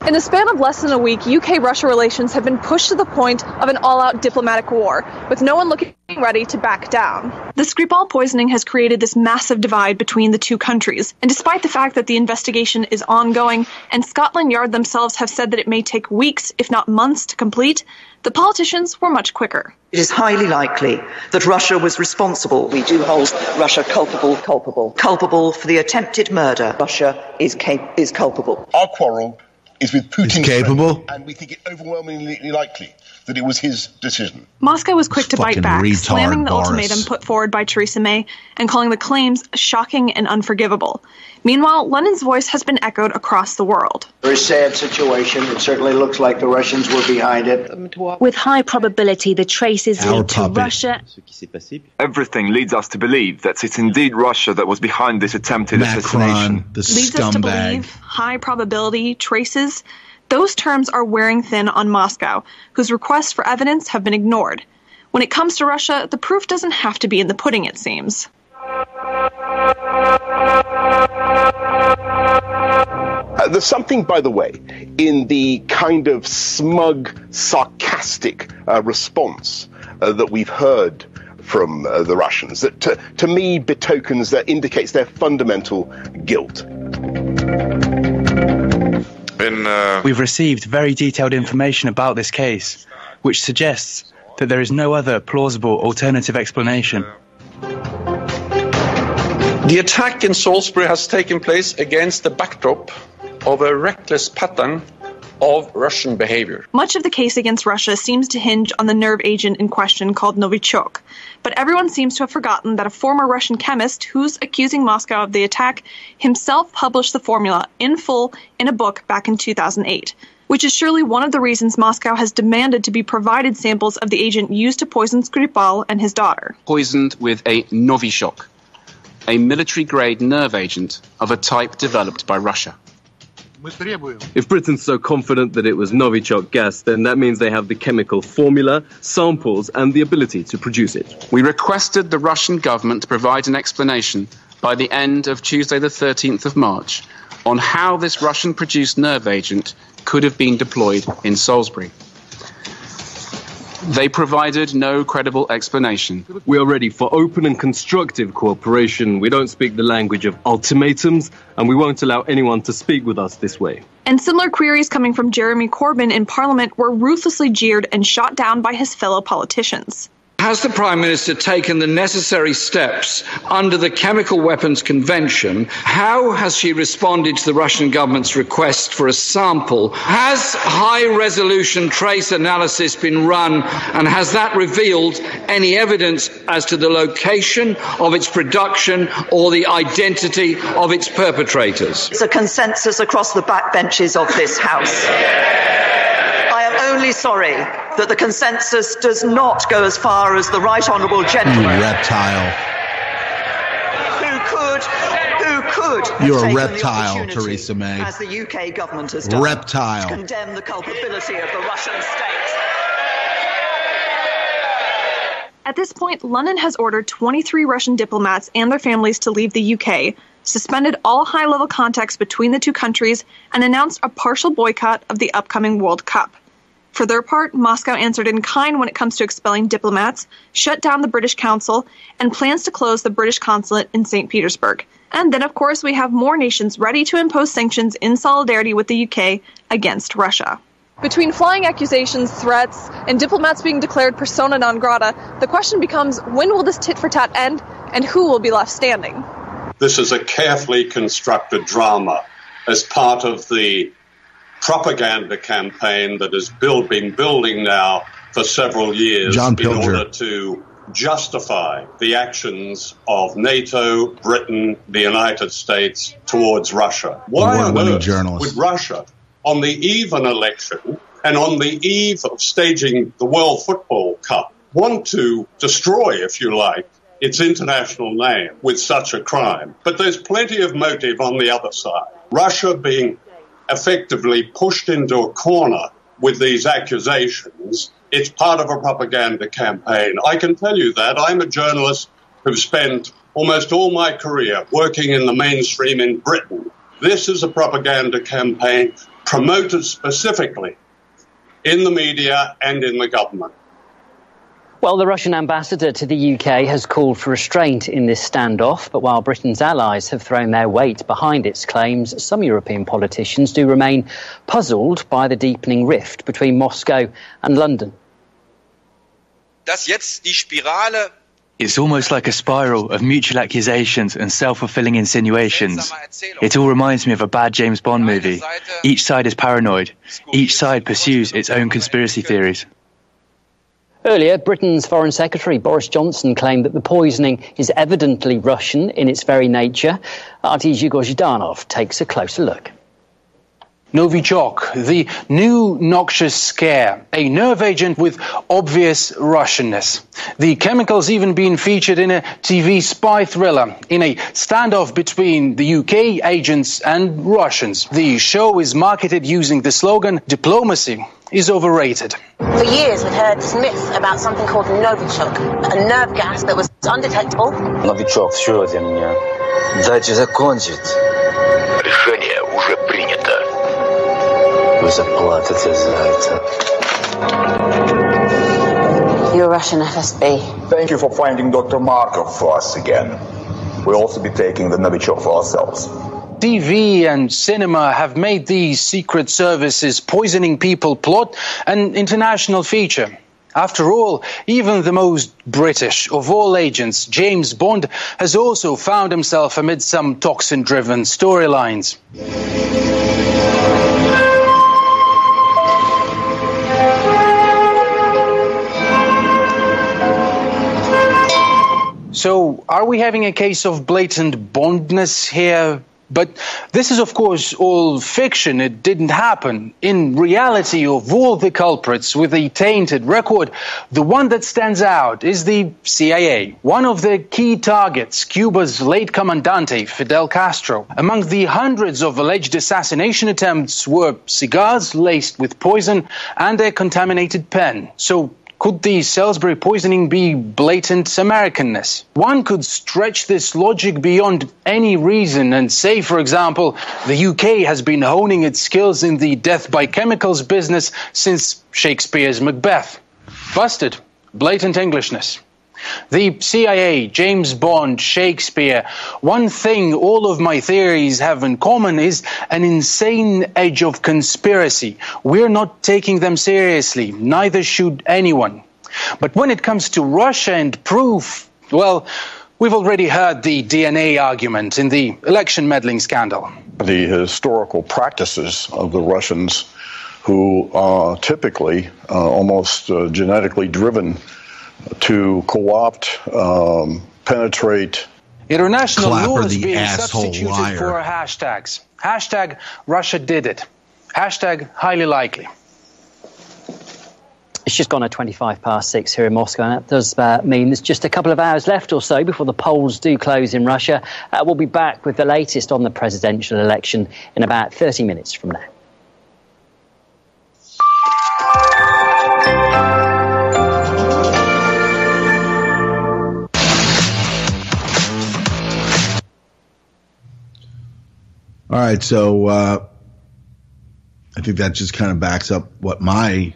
In the span of less than a week, UK-Russia relations have been pushed to the point of an all-out diplomatic war, with no one looking ready to back down. The Skripal poisoning has created this massive divide between the two countries, and despite the fact that the investigation is ongoing, and Scotland Yard themselves have said that it may take weeks, if not months, to complete, the politicians were much quicker. It is highly likely that Russia was responsible. We do hold Russia culpable for the attempted murder. Russia is culpable. Our quarrel is with Putin's capable, friend, and we think it overwhelmingly likely that it was his decision. Moscow was quick to bite back, slamming the Boris. ultimatum put forward by Theresa May and calling the claims shocking and unforgivable. Meanwhile, London's voice has been echoed across the world. Very sad situation. It certainly looks like the Russians were behind it. With high probability, the traces lead to Russia. Everything leads us to believe that it's indeed Russia that was behind this attempted assassination. Leads us to believe, high probability, traces. Those terms are wearing thin on Moscow, whose requests for evidence have been ignored. When it comes to Russia, the proof doesn't have to be in the pudding, it seems. There's something, by the way, in the kind of smug, sarcastic response that we've heard from the Russians that, to me, betokens, that indicates their fundamental guilt. We've received very detailed information about this case, which suggests that there is no other plausible alternative explanation. The attack in Salisbury has taken place against the backdrop of a reckless pattern of Russian behavior. Much of the case against Russia seems to hinge on the nerve agent in question called Novichok, but everyone seems to have forgotten that a former Russian chemist who's accusing Moscow of the attack himself published the formula in full in a book back in 2008, which is surely one of the reasons Moscow has demanded to be provided samples of the agent used to poison Skripal and his daughter. Poisoned with a Novichok, a military-grade nerve agent of a type developed by Russia. If Britain's so confident that it was Novichok gas, then that means they have the chemical formula, samples, and the ability to produce it. We requested the Russian government to provide an explanation by the end of Tuesday the 13th of March on how this Russian-produced nerve agent could have been deployed in Salisbury. They provided no credible explanation. We are ready for open and constructive cooperation. We don't speak the language of ultimatums, and we won't allow anyone to speak with us this way. And similar queries coming from Jeremy Corbyn in Parliament were ruthlessly jeered and shot down by his fellow politicians. Has the Prime Minister taken the necessary steps under the Chemical Weapons Convention? How has she responded to the Russian government's request for a sample? Has high-resolution trace analysis been run, and has that revealed any evidence as to the location of its production or the identity of its perpetrators? It's a consensus across the backbenches of this House. I am only sorry that the consensus does not go as far as the right honourable gentleman. You reptile. Who could You're a reptile, Theresa May. as the UK government has done, Reptile. to condemn the culpability of the Russian state. At this point, London has ordered 23 Russian diplomats and their families to leave the UK, suspended all high-level contacts between the two countries, and announced a partial boycott of the upcoming World Cup. For their part, Moscow answered in kind when it comes to expelling diplomats, shut down the British Council, and plans to close the British consulate in St. Petersburg. And then, of course, we have more nations ready to impose sanctions in solidarity with the UK against Russia. Between flying accusations, threats, and diplomats being declared persona non grata, the question becomes, when will this tit-for-tat end, and who will be left standing? This is a carefully constructed drama as part of the propaganda campaign that has been building now for several years in order to justify the actions of NATO, Britain, the United States towards Russia. Why on earth would Russia, on the eve of an election and on the eve of staging the World Football Cup, want to destroy, if you like, its international name with such a crime? But there's plenty of motive on the other side. Russia being effectively pushed into a corner with these accusations, it's part of a propaganda campaign. I can tell you that. I'm a journalist who spent almost all my career working in the mainstream in Britain, This is a propaganda campaign promoted specifically in the media and in the government. Well, the Russian ambassador to the UK has called for restraint in this standoff, but while Britain's allies have thrown their weight behind its claims, some European politicians do remain puzzled by the deepening rift between Moscow and London. It's almost like a spiral of mutual accusations and self-fulfilling insinuations. It all reminds me of a bad James Bond movie. Each side is paranoid. Each side pursues its own conspiracy theories. Earlier, Britain's Foreign Secretary Boris Johnson claimed that the poisoning is evidently Russian in its very nature. RT's Yegor Zhdanov takes a closer look. Novichok, the new noxious scare, a nerve agent with obvious Russianness. The chemical's even been featured in a TV spy thriller, in a standoff between the UK agents and Russians. The show is marketed using the slogan, "Diplomacy is overrated." For years, we've heard this myth about something called Novichok, a nerve gas that was undetectable. Novichok, слушайте меня. Дайте закончить. Решение уже принято. Вы заплатите за это. You're Russian FSB. Thank you for finding Dr. Markov for us again. We'll also be taking the Novichok for ourselves. TV and cinema have made these secret services poisoning people plot an international feature. After all, even the most British of all agents, James Bond, has also found himself amid some toxin-driven storylines. So, are we having a case of blatant Bondness here? But this is, of course, all fiction. It didn't happen. In reality, of all the culprits with a tainted record, the one that stands out is the CIA. One of the key targets, Cuba's late Comandante, Fidel Castro. Among the hundreds of alleged assassination attempts were cigars laced with poison and a contaminated pen. So, could the Salisbury poisoning be blatant Americanness? One could stretch this logic beyond any reason and say, for example, the UK has been honing its skills in the death by chemicals business since Shakespeare's Macbeth. Busted. Blatant Englishness. The CIA, James Bond, Shakespeare. One thing all of my theories have in common is an insane edge of conspiracy. We're not taking them seriously. Neither should anyone. But when it comes to Russia and proof, well, we've already heard the DNA argument in the election meddling scandal. The historical practices of the Russians, who are typically almost genetically driven to co-opt, penetrate. International Clapper, law is the being asshole substituted liar. for hashtags. Hashtag Russia did it. Hashtag highly likely. It's just gone at 6:25 here in Moscow, and that does mean there's just a couple of hours left or so before the polls do close in Russia. We'll be back with the latest on the presidential election in about 30 minutes from now. All right, so I think that just kind of backs up what my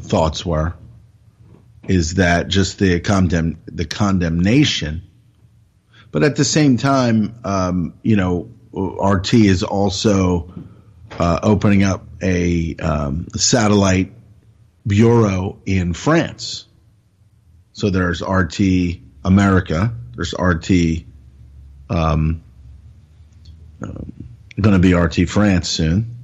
thoughts were, is that just the condemnation, but at the same time, RT is also opening up a satellite bureau in France. So there's RT America, there's RT going to be RT France soon.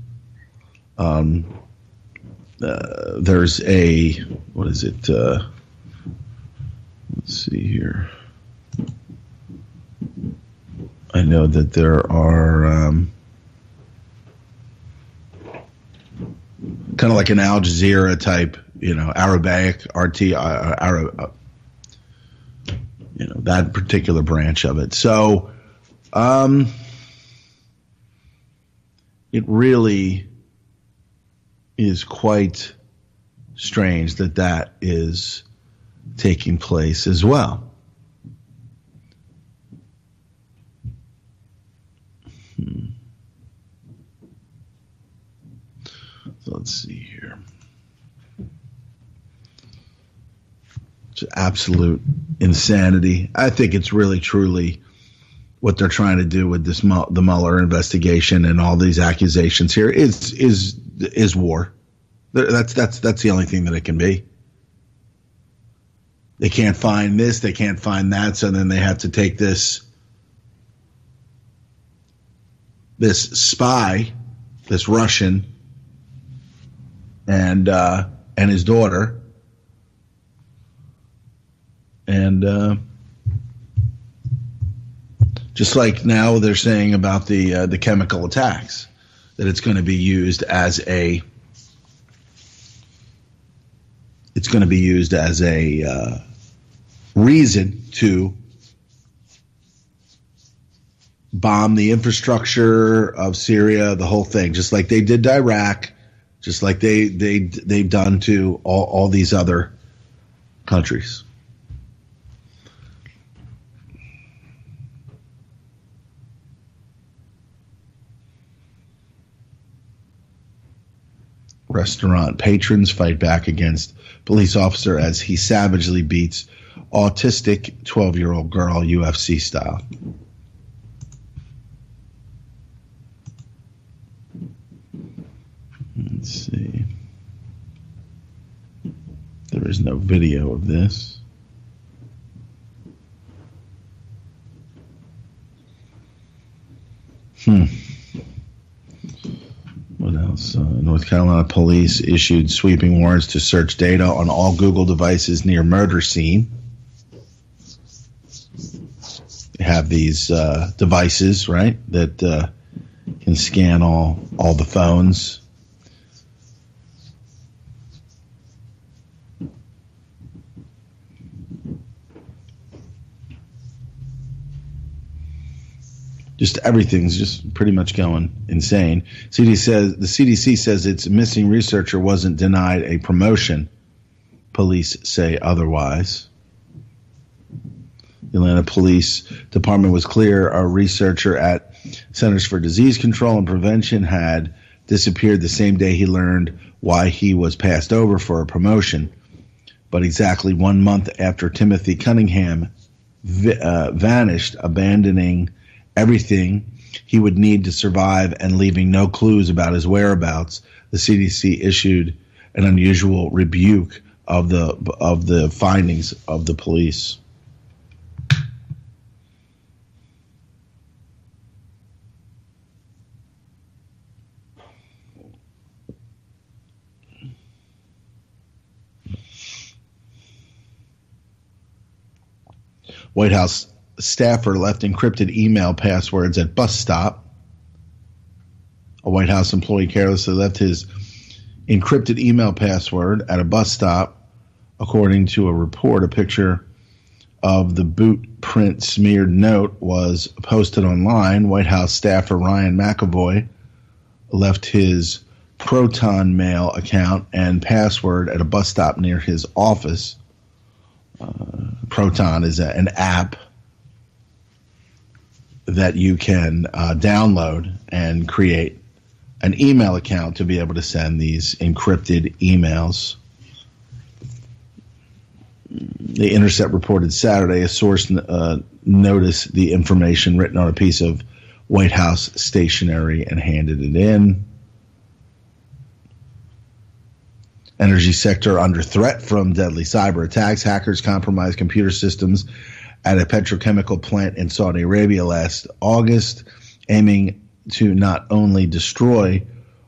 There's a, what is it? Let's see here. I know that there are kind of like an Al Jazeera type, Arabic RT, that particular branch of it. So, it really is quite strange that is taking place as well. see here. It's absolute insanity. I think it's really, truly what they're trying to do with this the Mueller investigation and all these accusations here is war. That's the only thing that it can be. They can't find this, they can't find that, so then they have to take this spy, this Russian, and his daughter, and just like now they're saying about the chemical attacks, that it's going to be used as a reason to bomb the infrastructure of Syria, the whole thing, just like they did to Iraq, just like they've done to all these other countries. Restaurant patrons fight back against police officer as he savagely beats autistic 12-year-old girl, UFC style. Let's see. There is no video of this. What else? North Carolina police issued sweeping warrants to search data on all Google devices near murder scene. They have these devices, right, that can scan all the phones. Just everything's just pretty much going insane. The CDC says its missing researcher wasn't denied a promotion. Police say otherwise. The Atlanta Police Department was clear a researcher at Centers for Disease Control and Prevention had disappeared the same day he learned why he was passed over for a promotion. But exactly 1 month after Timothy Cunningham vanished, abandoning everything he would need to survive and leaving no clues about his whereabouts, the CDC issued an unusual rebuke of the findings of the police. White House staffer left encrypted email passwords at bus stop. A White House employee carelessly left his encrypted email password at a bus stop. According to a report, a picture of the boot print smeared note was posted online. White House staffer Ryan McAvoy left his Proton Mail account and password at a bus stop near his office. Proton is an app that you can download and create an email account to be able to send these encrypted emails. The Intercept reported Saturday a source noticed the information written on a piece of White House stationery and handed it in. Energy sector under threat from deadly cyber attacks. Hackers compromised computer systems at a petrochemical plant in Saudi Arabia last August, aiming to not only destroy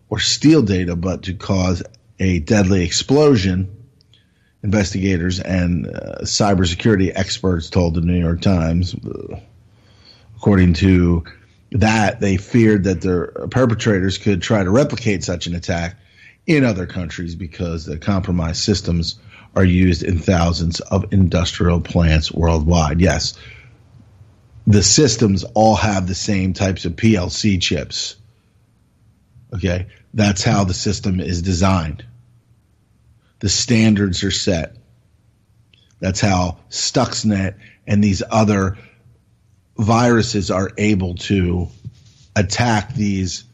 or steal data, but to cause a deadly explosion. Investigators and cybersecurity experts told the New York Times. According to that, they feared that their perpetrators could try to replicate such an attack in other countries because the compromised systems are used in thousands of industrial plants worldwide. Yes, the systems all have the same types of PLC chips. Okay, that's how the system is designed. The standards are set. That's how Stuxnet and these other viruses are able to attack these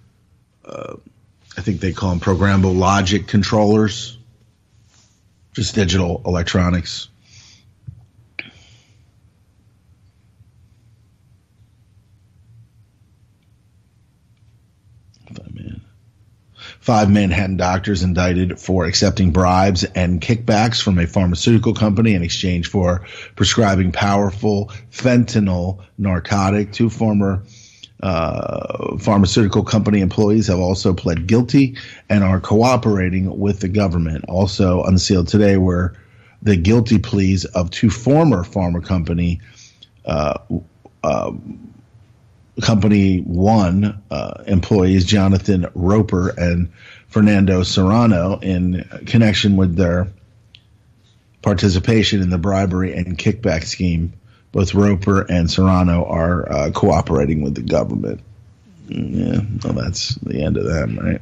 I think they call them programmable logic controllers, just digital electronics. Five Manhattan doctors indicted for accepting bribes and kickbacks from a pharmaceutical company in exchange for prescribing powerful fentanyl narcotic. Two former pharmaceutical company employees have also pled guilty and are cooperating with the government. Also unsealed today were the guilty pleas of two former pharma company Company One employees, Jonathan Roper and Fernando Serrano, in connection with their participation in the bribery and kickback scheme. Both Roper and Serrano are cooperating with the government. Yeah, well, that's the end of them, right?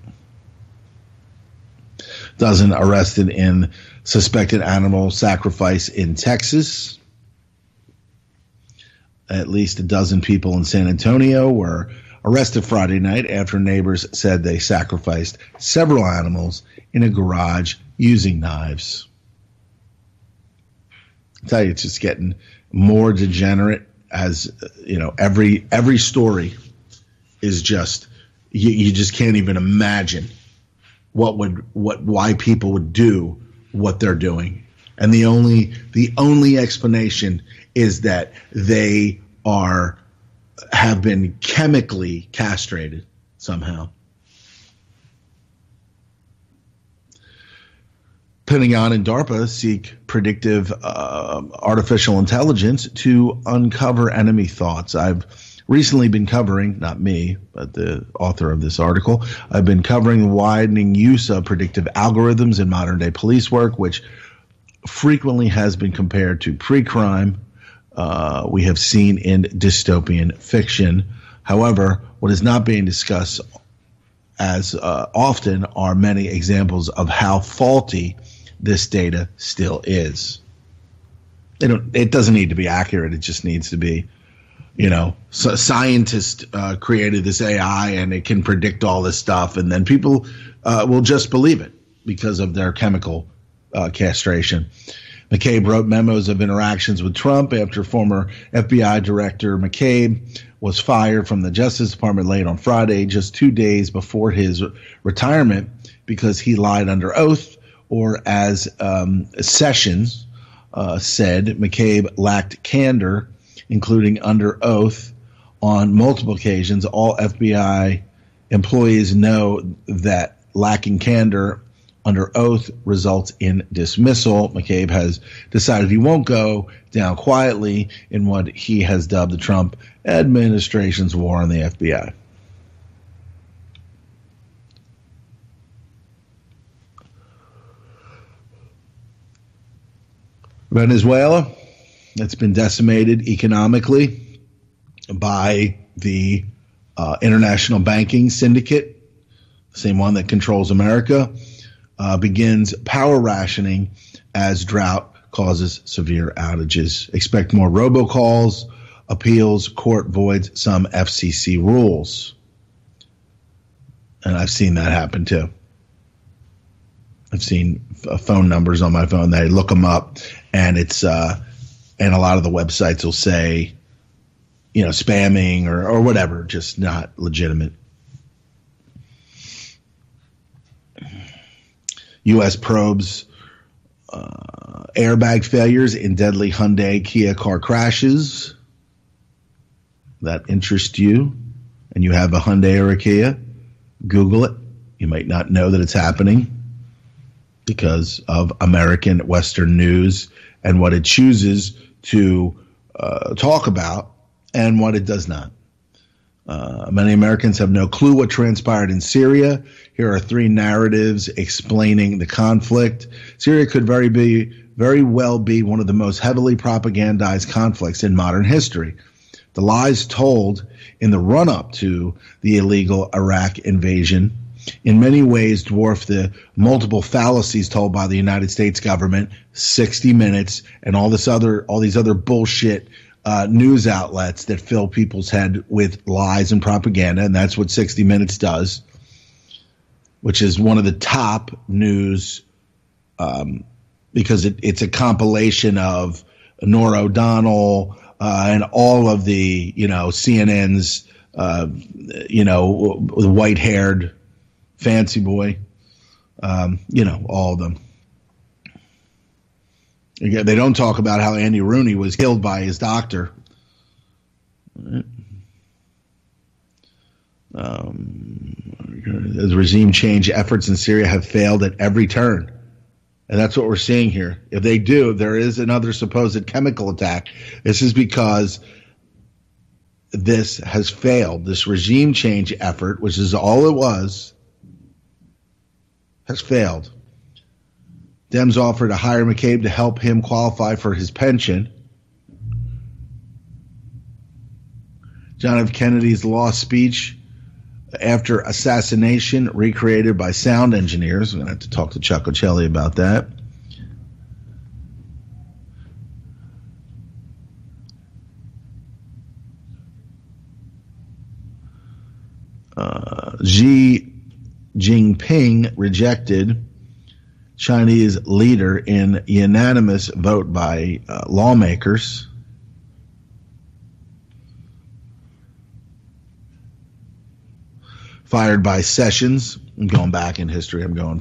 Dozen arrested in suspected animal sacrifice in Texas. At least a dozen people in San Antonio were arrested Friday night after neighbors said they sacrificed several animals in a garage using knives. I tell you, it's just getting more degenerate as, every story is just, you just can't even imagine why people would do what they're doing. And the only explanation is that they have been chemically castrated somehow. Pentagon and DARPA seek predictive artificial intelligence to uncover enemy thoughts. I've recently been covering, not me, but the author of this article, I've been covering the widening use of predictive algorithms in modern-day police work, which frequently has been compared to pre-crime we have seen in dystopian fiction. However, what is not being discussed as often are many examples of how faulty this data still is. It doesn't need to be accurate. It just needs to be, so scientists created this AI and it can predict all this stuff, and then people will just believe it because of their chemical castration. McCabe wrote memos of interactions with Trump after former FBI Director McCabe was fired from the Justice Department late on Friday, just 2 days before his retirement, because he lied under oath, or as Sessions said, McCabe lacked candor, including under oath on multiple occasions. All FBI employees know that lacking candor under oath results in dismissal. McCabe has decided he won't go down quietly in what he has dubbed the Trump administration's war on the FBI. Venezuela, it's been decimated economically by the international banking syndicate, the same one that controls America. Begins power rationing as drought causes severe outages. Expect more robocalls, appeals, court voids some FCC rules. And I've seen that happen too. I've seen phone numbers on my phone. They look them up, and it's and a lot of the websites will say, spamming or whatever, just not legitimate. U.S. probes airbag failures in deadly Hyundai Kia car crashes. That interests you, and you have a Hyundai or a Kia, Google it. You might not know that it's happening because of American Western news and what it chooses to talk about and what it does not. Many Americans have no clue what transpired in Syria. Here are three narratives explaining the conflict. Syria could very well be one of the most heavily propagandized conflicts in modern history. The lies told in the run-up to the illegal Iraq invasion in many ways dwarf the multiple fallacies told by the United States government, 60 Minutes, and all these other bullshit news outlets that fill people's head with lies and propaganda, and that's what 60 Minutes does. which is one of the top news because it's a compilation of Norah O'Donnell and all of the, CNN's, the white-haired fancy boy, all of them. Again, they don't talk about how Andy Rooney was killed by his doctor. The regime change efforts in Syria have failed at every turn. And that's what we're seeing here. If they do, there is another supposed chemical attack. This is because this has failed. This regime change effort, which is all it was, has failed. Dems offered to hire McCabe to help him qualify for his pension. John F. Kennedy's lost speech after assassination recreated by sound engineers. I'm going to have to talk to Chuck Ocelli about that. Xi Jinping rejected Chinese leader in unanimous vote by lawmakers. Fired by Sessions. I'm going back in history. I'm going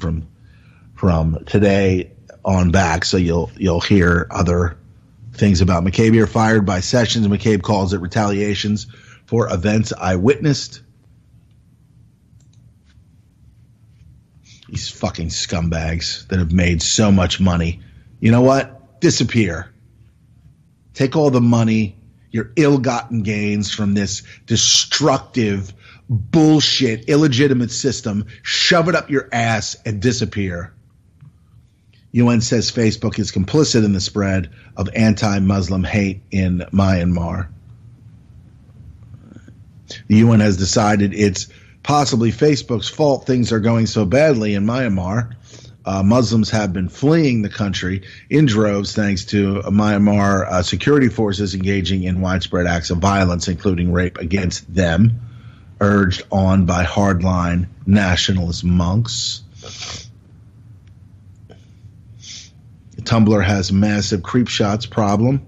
from today on back, so you'll hear other things about McCabe here. Fired by Sessions. McCabe calls it retaliations for events I witnessed. These fucking scumbags that have made so much money. You know what? Disappear. Take all the money, your ill-gotten gains from this destructive, bullshit, illegitimate system, shove it up your ass and disappear. UN says Facebook is complicit in the spread of anti-Muslim hate in Myanmar. The UN has decided it's possibly Facebook's fault things are going so badly in Myanmar. Muslims have been fleeing the country in droves thanks to Myanmar security forces engaging in widespread acts of violence, including rape against them, urged on by hardline nationalist monks. Tumblr has massive creep shots problem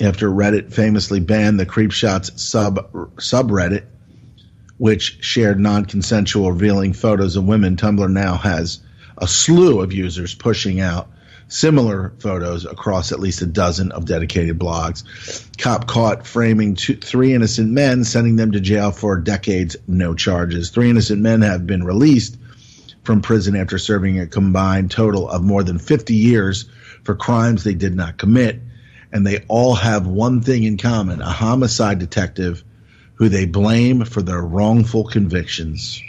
after Reddit famously banned the Creepshots subreddit, which shared non-consensual revealing photos of women. Tumblr now has a slew of users pushing out similar photos across at least a dozen of dedicated blogs. Cop caught framing 3 innocent men, sending them to jail for decades, no charges. 3 innocent men have been released from prison after serving a combined total of more than 50 years for crimes they did not commit. And they all have one thing in common: a homicide detective who they blame for their wrongful convictions.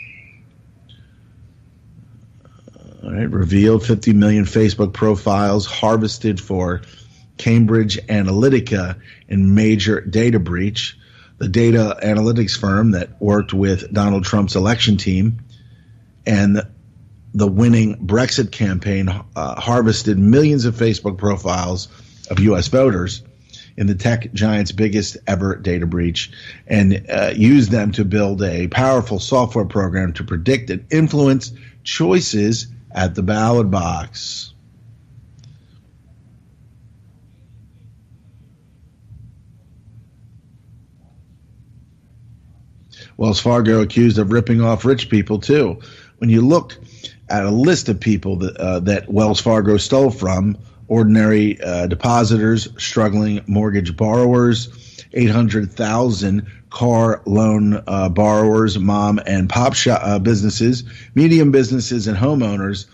All right, revealed 50 million Facebook profiles harvested for Cambridge Analytica in major data breach. The data analytics firm that worked with Donald Trump's election team and the winning Brexit campaign harvested millions of Facebook profiles of U.S. voters in the tech giant's biggest ever data breach, and used them to build a powerful software program to predict and influence choices at the ballot box. Wells Fargo accused of ripping off rich people too. When you look at a list of people that Wells Fargo stole from: ordinary depositors, struggling mortgage borrowers, 800,000 car loan borrowers, mom and pop shop businesses, medium businesses, and homeowners,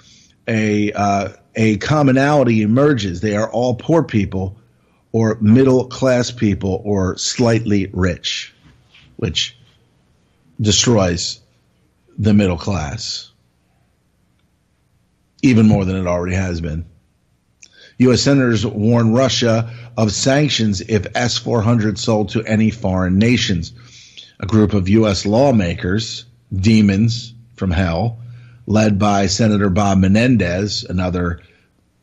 a commonality emerges. They are all poor people or middle class people or slightly rich, which destroys the middle class even more than it already has been. U.S. senators warn Russia of sanctions if S-400 sold to any foreign nations. A group of U.S. lawmakers, demons from hell, led by Senator Bob Menendez, another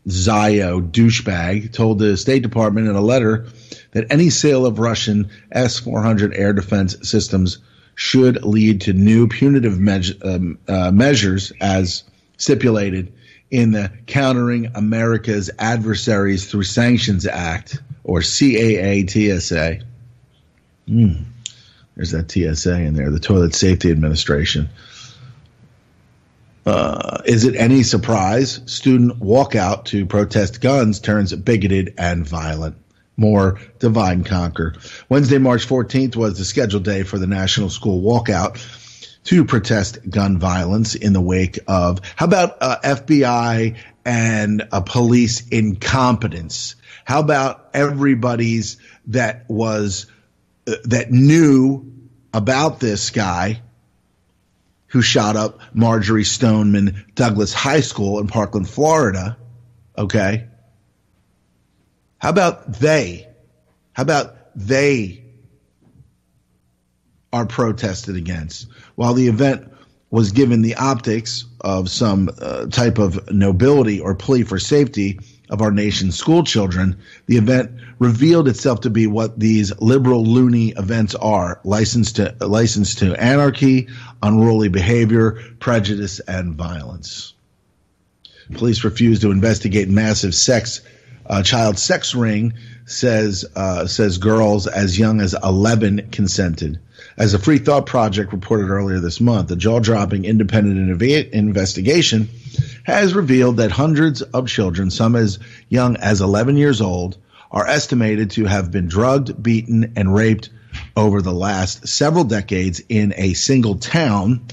Zio douchebag, told the State Department in a letter that any sale of Russian S-400 air defense systems should lead to new punitive measures as stipulated in the Countering America's Adversaries Through Sanctions Act, or CAA-TSA. There's that TSA in there, the Toilet Safety Administration. Is it any surprise student walkout to protest guns turns bigoted and violent? More divide and conquer. Wednesday, March 14th was the scheduled day for the National School Walkout to protest gun violence in the wake of, how about FBI and police incompetence? How about everybody's that knew about this guy who shot up Marjorie Stoneman Douglas High School in Parkland, Florida? Okay. How about they are protested against? While the event was given the optics of some type of nobility or plea for safety of our nation's school children, the event revealed itself to be what these liberal loony events are: license to anarchy, unruly behavior, prejudice, and violence. Police refused to investigate massive child sex ring, says girls as young as 11 consented. As a Free Thought Project reported earlier this month, the jaw-dropping independent investigation has revealed that hundreds of children, some as young as 11 years old, are estimated to have been drugged, beaten, and raped over the last several decades in a single town.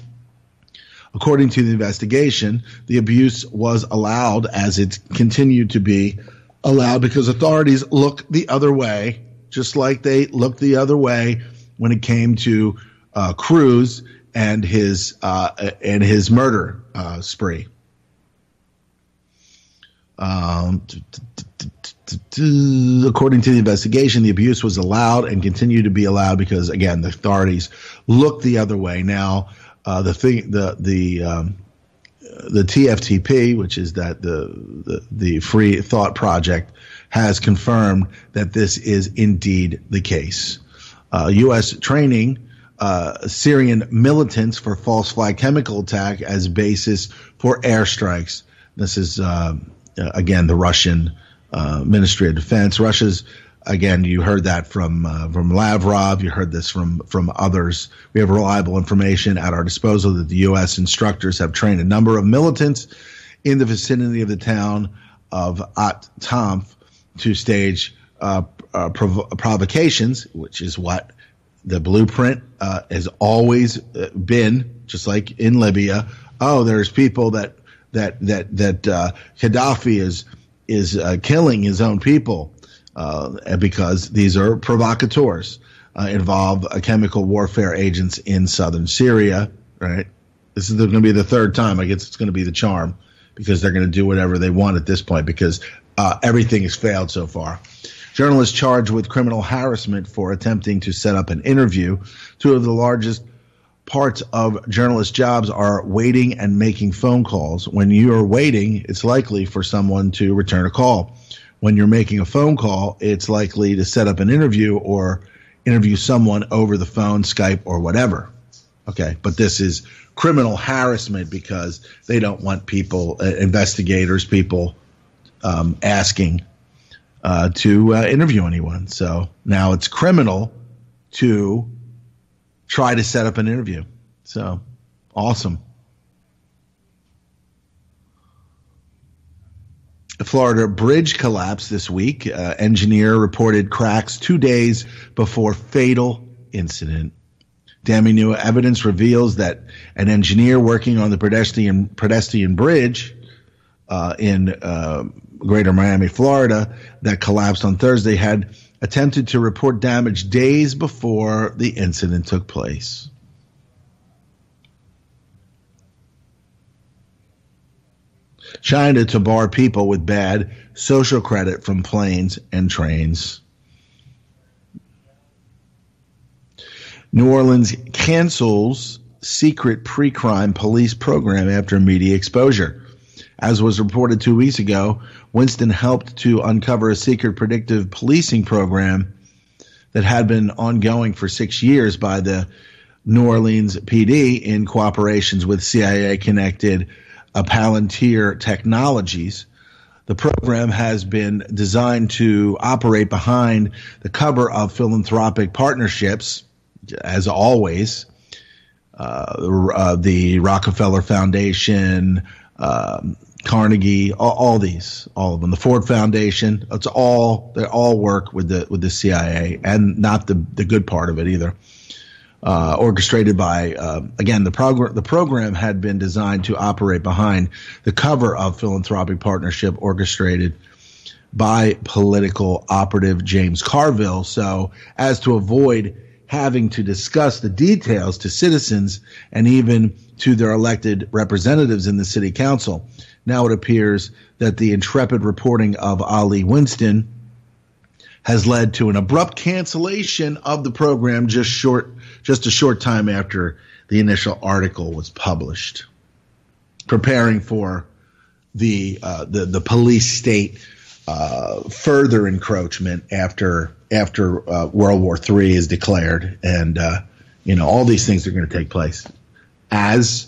According to the investigation, the abuse was allowed, as it continued to be allowed, because authorities look the other way, just like they looked the other way when it came to Cruz and his murder spree. According to the investigation, the abuse was allowed and continued to be allowed because, again, the authorities looked the other way. Now, the TFTP, which is that the Free Thought Project, has confirmed that this is indeed the case. U.S. training Syrian militants for false flag chemical attack as basis for airstrikes. This is again the Russian Ministry of Defense. Russia's, again, you heard that from Lavrov. You heard this from others. We have reliable information at our disposal that the U.S. instructors have trained a number of militants in the vicinity of the town of At Tamf to stage provocations, which is what the blueprint has always been, just like in Libya. Oh, there's people that Gaddafi is killing his own people because these are provocateurs, involve chemical warfare agents in southern Syria. Right? This is going to be the third time. I guess it's going to be the charm, because they're going to do whatever they want at this point, because everything has failed so far. Journalists charged with criminal harassment for attempting to set up an interview. Two of the largest parts of journalist jobs are waiting and making phone calls. When you are waiting, it's likely for someone to return a call. When you're making a phone call, it's likely to set up an interview or interview someone over the phone, Skype, or whatever. Okay, but this is criminal harassment because they don't want people, investigators, people asking to interview anyone. So now it's criminal to try to set up an interview. So awesome. The Florida bridge collapsed this week. Engineer reported cracks 2 days before fatal incident. Damning new evidence reveals that an engineer working on the pedestrian bridge in Greater Miami, Florida, that collapsed on Thursday had attempted to report damage days before the incident took place. China to bar people with bad social credit from planes and trains. New Orleans cancels secret pre-crime police program after media exposure. As was reported 2 weeks ago, Winston helped to uncover a secret predictive policing program that had been ongoing for 6 years by the New Orleans PD in cooperations with CIA-connected Palantir Technologies. The program has been designed to operate behind the cover of philanthropic partnerships, as always. The Rockefeller Foundation, Carnegie, all of them. The Ford Foundation. They all work with the CIA, and not the good part of it either. Orchestrated by, again, the program had been designed to operate behind the cover of philanthropic partnership orchestrated by political operative James Carville, so as to avoid having to discuss the details to citizens and even to their elected representatives in the city council. Now it appears that the intrepid reporting of Ali Winston has led to an abrupt cancellation of the program just a short time after the initial article was published, preparing for the police state further encroachment after World War III is declared, and all these things are going to take place as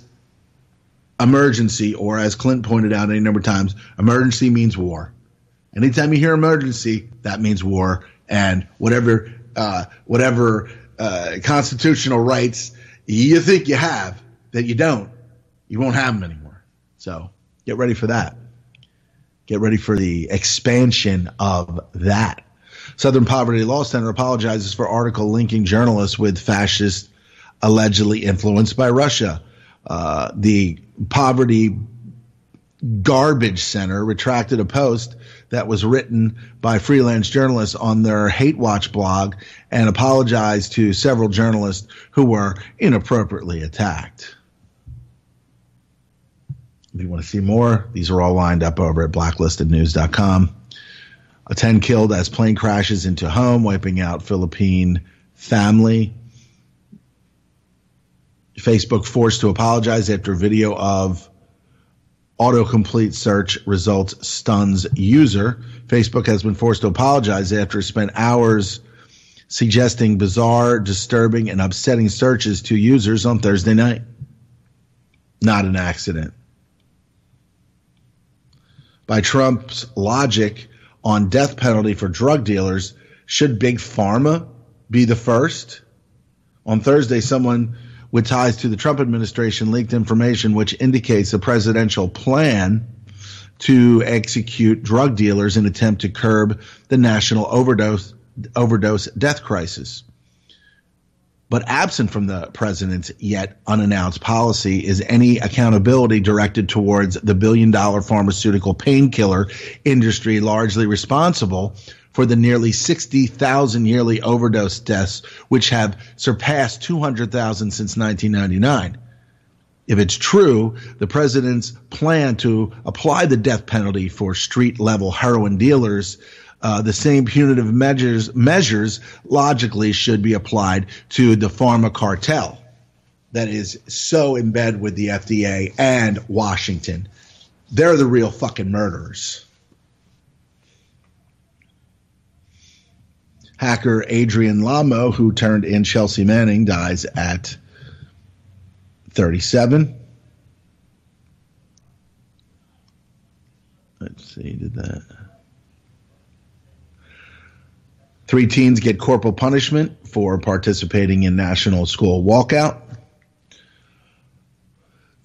emergency, or as Clint pointed out any number of times, emergency means war. Anytime you hear emergency, that means war, and whatever constitutional rights you think you have that you don't, you won't have them anymore. So get ready for that. Get ready for the expansion of that. Southern Poverty Law Center apologizes for article linking journalists with fascists allegedly influenced by Russia. The Poverty Garbage Center retracted a post that was written by freelance journalists on their Hate Watch blog and apologized to several journalists who were inappropriately attacked. If you want to see more, these are all lined up over at blacklistednews.com. 10 killed as plane crashes into home, wiping out Philippine family. Facebook forced to apologize after video of autocomplete search results stuns user. Facebook has been forced to apologize after it spent hours suggesting bizarre, disturbing, and upsetting searches to users on Thursday night. Not an accident. By Trump's logic on death penalty for drug dealers, should Big Pharma be the first? On Thursday, someone with ties to the Trump administration leaked information which indicates a presidential plan to execute drug dealers in an attempt to curb the national overdose death crisis. But absent from the president's yet unannounced policy is any accountability directed towards the billion-dollar pharmaceutical painkiller industry largely responsible for the nearly 60,000 yearly overdose deaths, which have surpassed 200,000 since 1999. If it's true, the president's plan to apply the death penalty for street-level heroin dealers, the same punitive measures logically should be applied to the pharma cartel that is so in bed with the FDA and Washington. They're the real fucking murderers. Hacker Adrian Lama, who turned in Chelsea Manning, dies at 37. Let's see, did that. 3 teens get corporal punishment for participating in National School Walkout.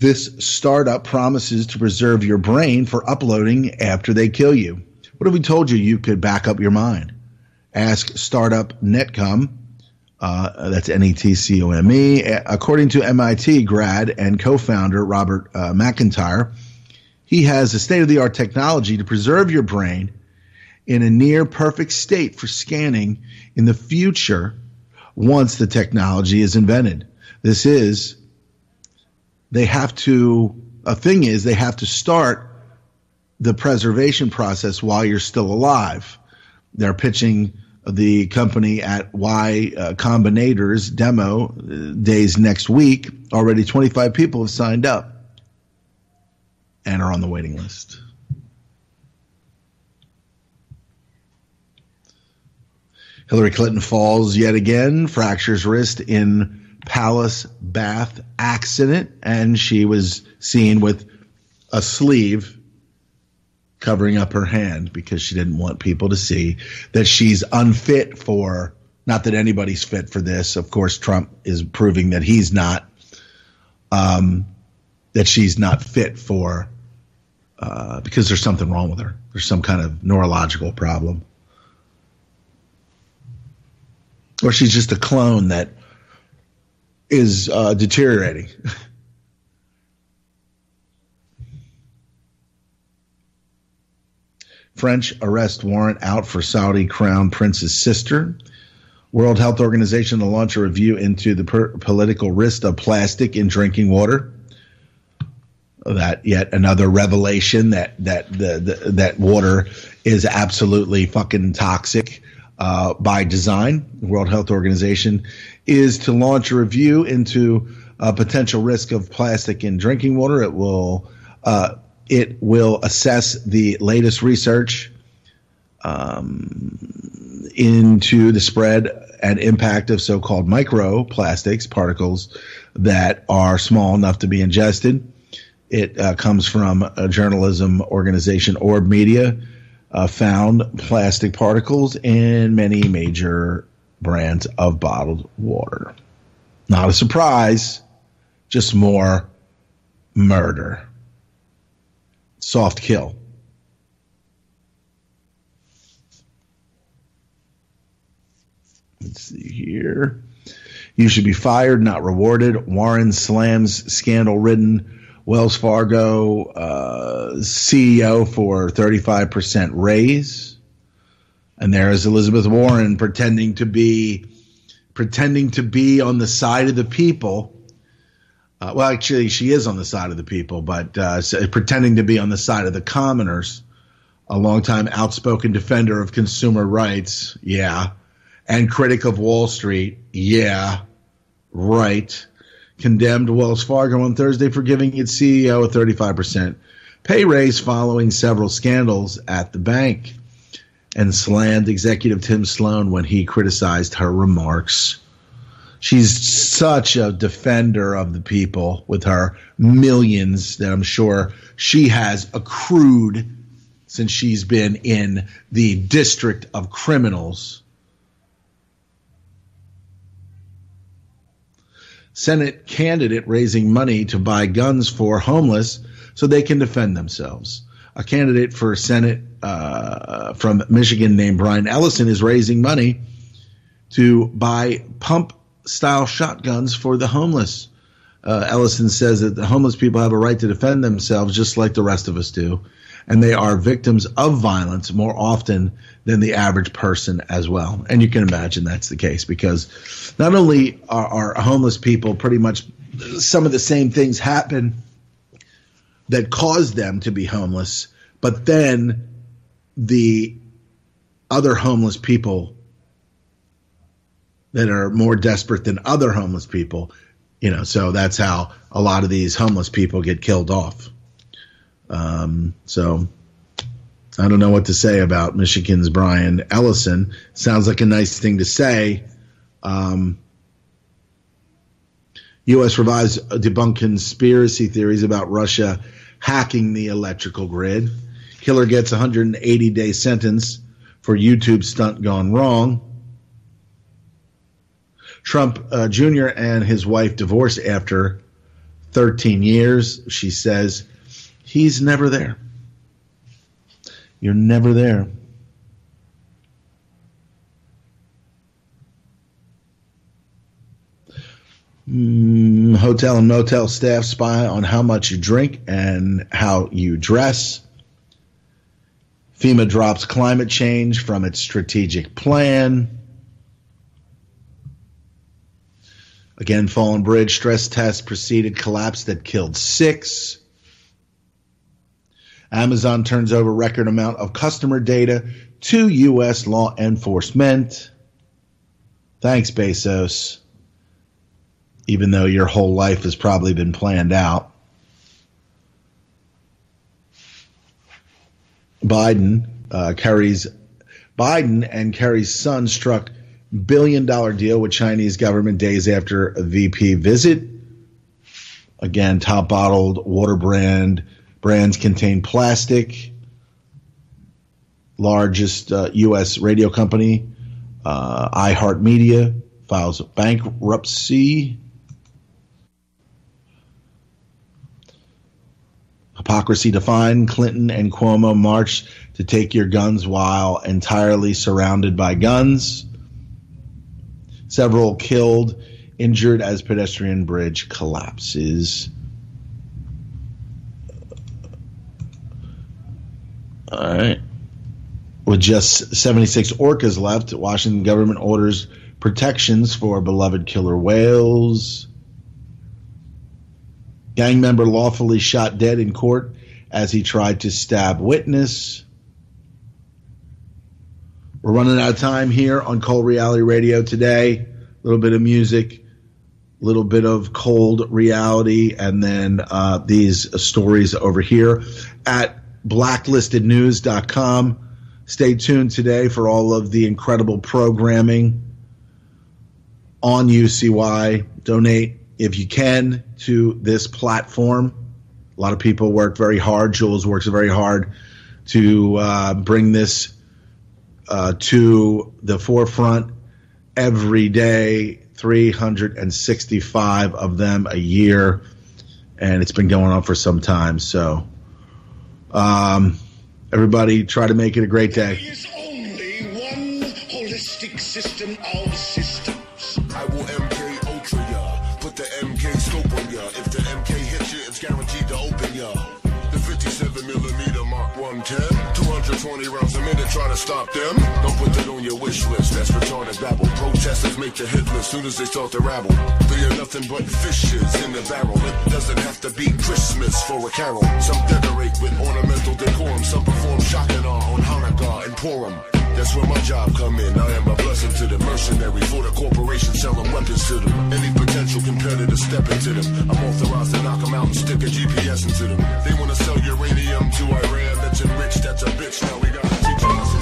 This startup promises to preserve your brain for uploading after they kill you. What if we told you you could back up your mind? Ask Startup Netcom, that's Netcome. According to MIT grad and co-founder Robert McIntyre, he has a state-of-the-art technology to preserve your brain in a near-perfect state for scanning in the future once the technology is invented. They have to start the preservation process while you're still alive. They're pitching the company at Y Combinator's demo days next week. Already 25 people have signed up and are on the waiting list. Hillary Clinton falls yet again, fractures wrist in palace bath accident, and she was seen with a sleeve covering up her hand because she didn't want people to see that she's unfit for, not that anybody's fit for this. Of course, Trump is proving that he's not, that she's not fit for, because there's something wrong with her. There's some kind of neurological problem. Or she's just a clone that is deteriorating. French arrest warrant out for Saudi crown prince's sister. World Health Organization to launch a review into the political risk of plastic in drinking water. That yet another revelation that water is absolutely fucking toxic by design. The World Health Organization is to launch a review into a potential risk of plastic in drinking water. It will assess the latest research into the spread and impact of so-called microplastics, particles that are small enough to be ingested. It comes from a journalism organization, Orb Media, found plastic particles in many major brands of bottled water. Not a surprise, just more murder. Soft kill. Let's see here. You should be fired, not rewarded. Warren slams scandal-ridden Wells Fargo CEO for 35% raise. And there is Elizabeth Warren pretending to be on the side of the people. Well, actually, she is on the side of the people, but pretending to be on the side of the commoners. A longtime outspoken defender of consumer rights, yeah, and critic of Wall Street, yeah, right. Condemned Wells Fargo on Thursday for giving its CEO a 35% pay raise following several scandals at the bank, and slammed executive Tim Sloan when he criticized her remarks. She's such a defender of the people with her millions that I'm sure she has accrued since she's been in the District of Criminals. Senate candidate raising money to buy guns for homeless so they can defend themselves. A candidate for Senate from Michigan named Brian Ellison is raising money to buy pump-style shotguns for the homeless. Ellison says that the homeless people have a right to defend themselves just like the rest of us do, and they are victims of violence more often than the average person as well. And you can imagine that's the case because not only are homeless people pretty much some of the same things happen that cause them to be homeless, but then the other homeless people that are more desperate than other homeless people, so that's how a lot of these homeless people get killed off. So I don't know what to say about Michigan's Brian Ellison. Sounds like a nice thing to say. U.S. revives debunk conspiracy theories about Russia hacking the electrical grid. Killer gets 180-day sentence for YouTube stunt gone wrong. Trump Jr. and his wife divorced after 13 years. She says he's never there. You're never there. Hotel and motel staff spy on how much you drink and how you dress. FEMA drops climate change from its strategic plan. Again, fallen bridge stress test preceded collapse that killed 6. Amazon turns over record amount of customer data to U.S. law enforcement. Thanks, Bezos. Even though your whole life has probably been planned out. Biden and Kerry's son struck billion deal with Chinese government days after a VP visit. Again, top bottled water brands contain plastic. Largest U.S. radio company, iHeartMedia, files bankruptcy. Hypocrisy defined. Clinton and Cuomo marched to take your guns while entirely surrounded by guns. Several killed, injured as pedestrian bridge collapses. All right. With just 76 orcas left, Washington government orders protections for beloved killer whales. Gang member lawfully shot dead in court as he tried to stab witness. We're running out of time here on Cold Reality Radio today. A little bit of music, a little bit of cold reality, and then these stories over here at blacklistednews.com. Stay tuned today for all of the incredible programming on UCY. Donate, if you can, to this platform. A lot of people work very hard. Jules works very hard to bring this to the forefront every day, 365 of them a year, and it's been going on for some time. So everybody try to make it a great day. There is only one holistic system of systems. I will MK Ultra ya, put the MK scope on ya. If the MK hits you, it's guaranteed to open ya. The 57mm Mark 110, 220 rounds a minute, try to stop them. Don't put that on your wish list, that's retarded babble. Protesters make the hit list soon as they start to rabble. There are nothing but fishes in the barrel. It doesn't have to be Christmas for a carol. Some decorate with ornamental decorum. Some perform Shakana on Hanukkah and Purim. That's where my job come in. I am a blessing to the mercenary for the corporation selling weapons to them. Any potential competitor step into them. I'm authorized to knock them out and stick a GPS into them. They want to sell uranium to Iran that's enriched. That's a bitch. Now we gotta teach them.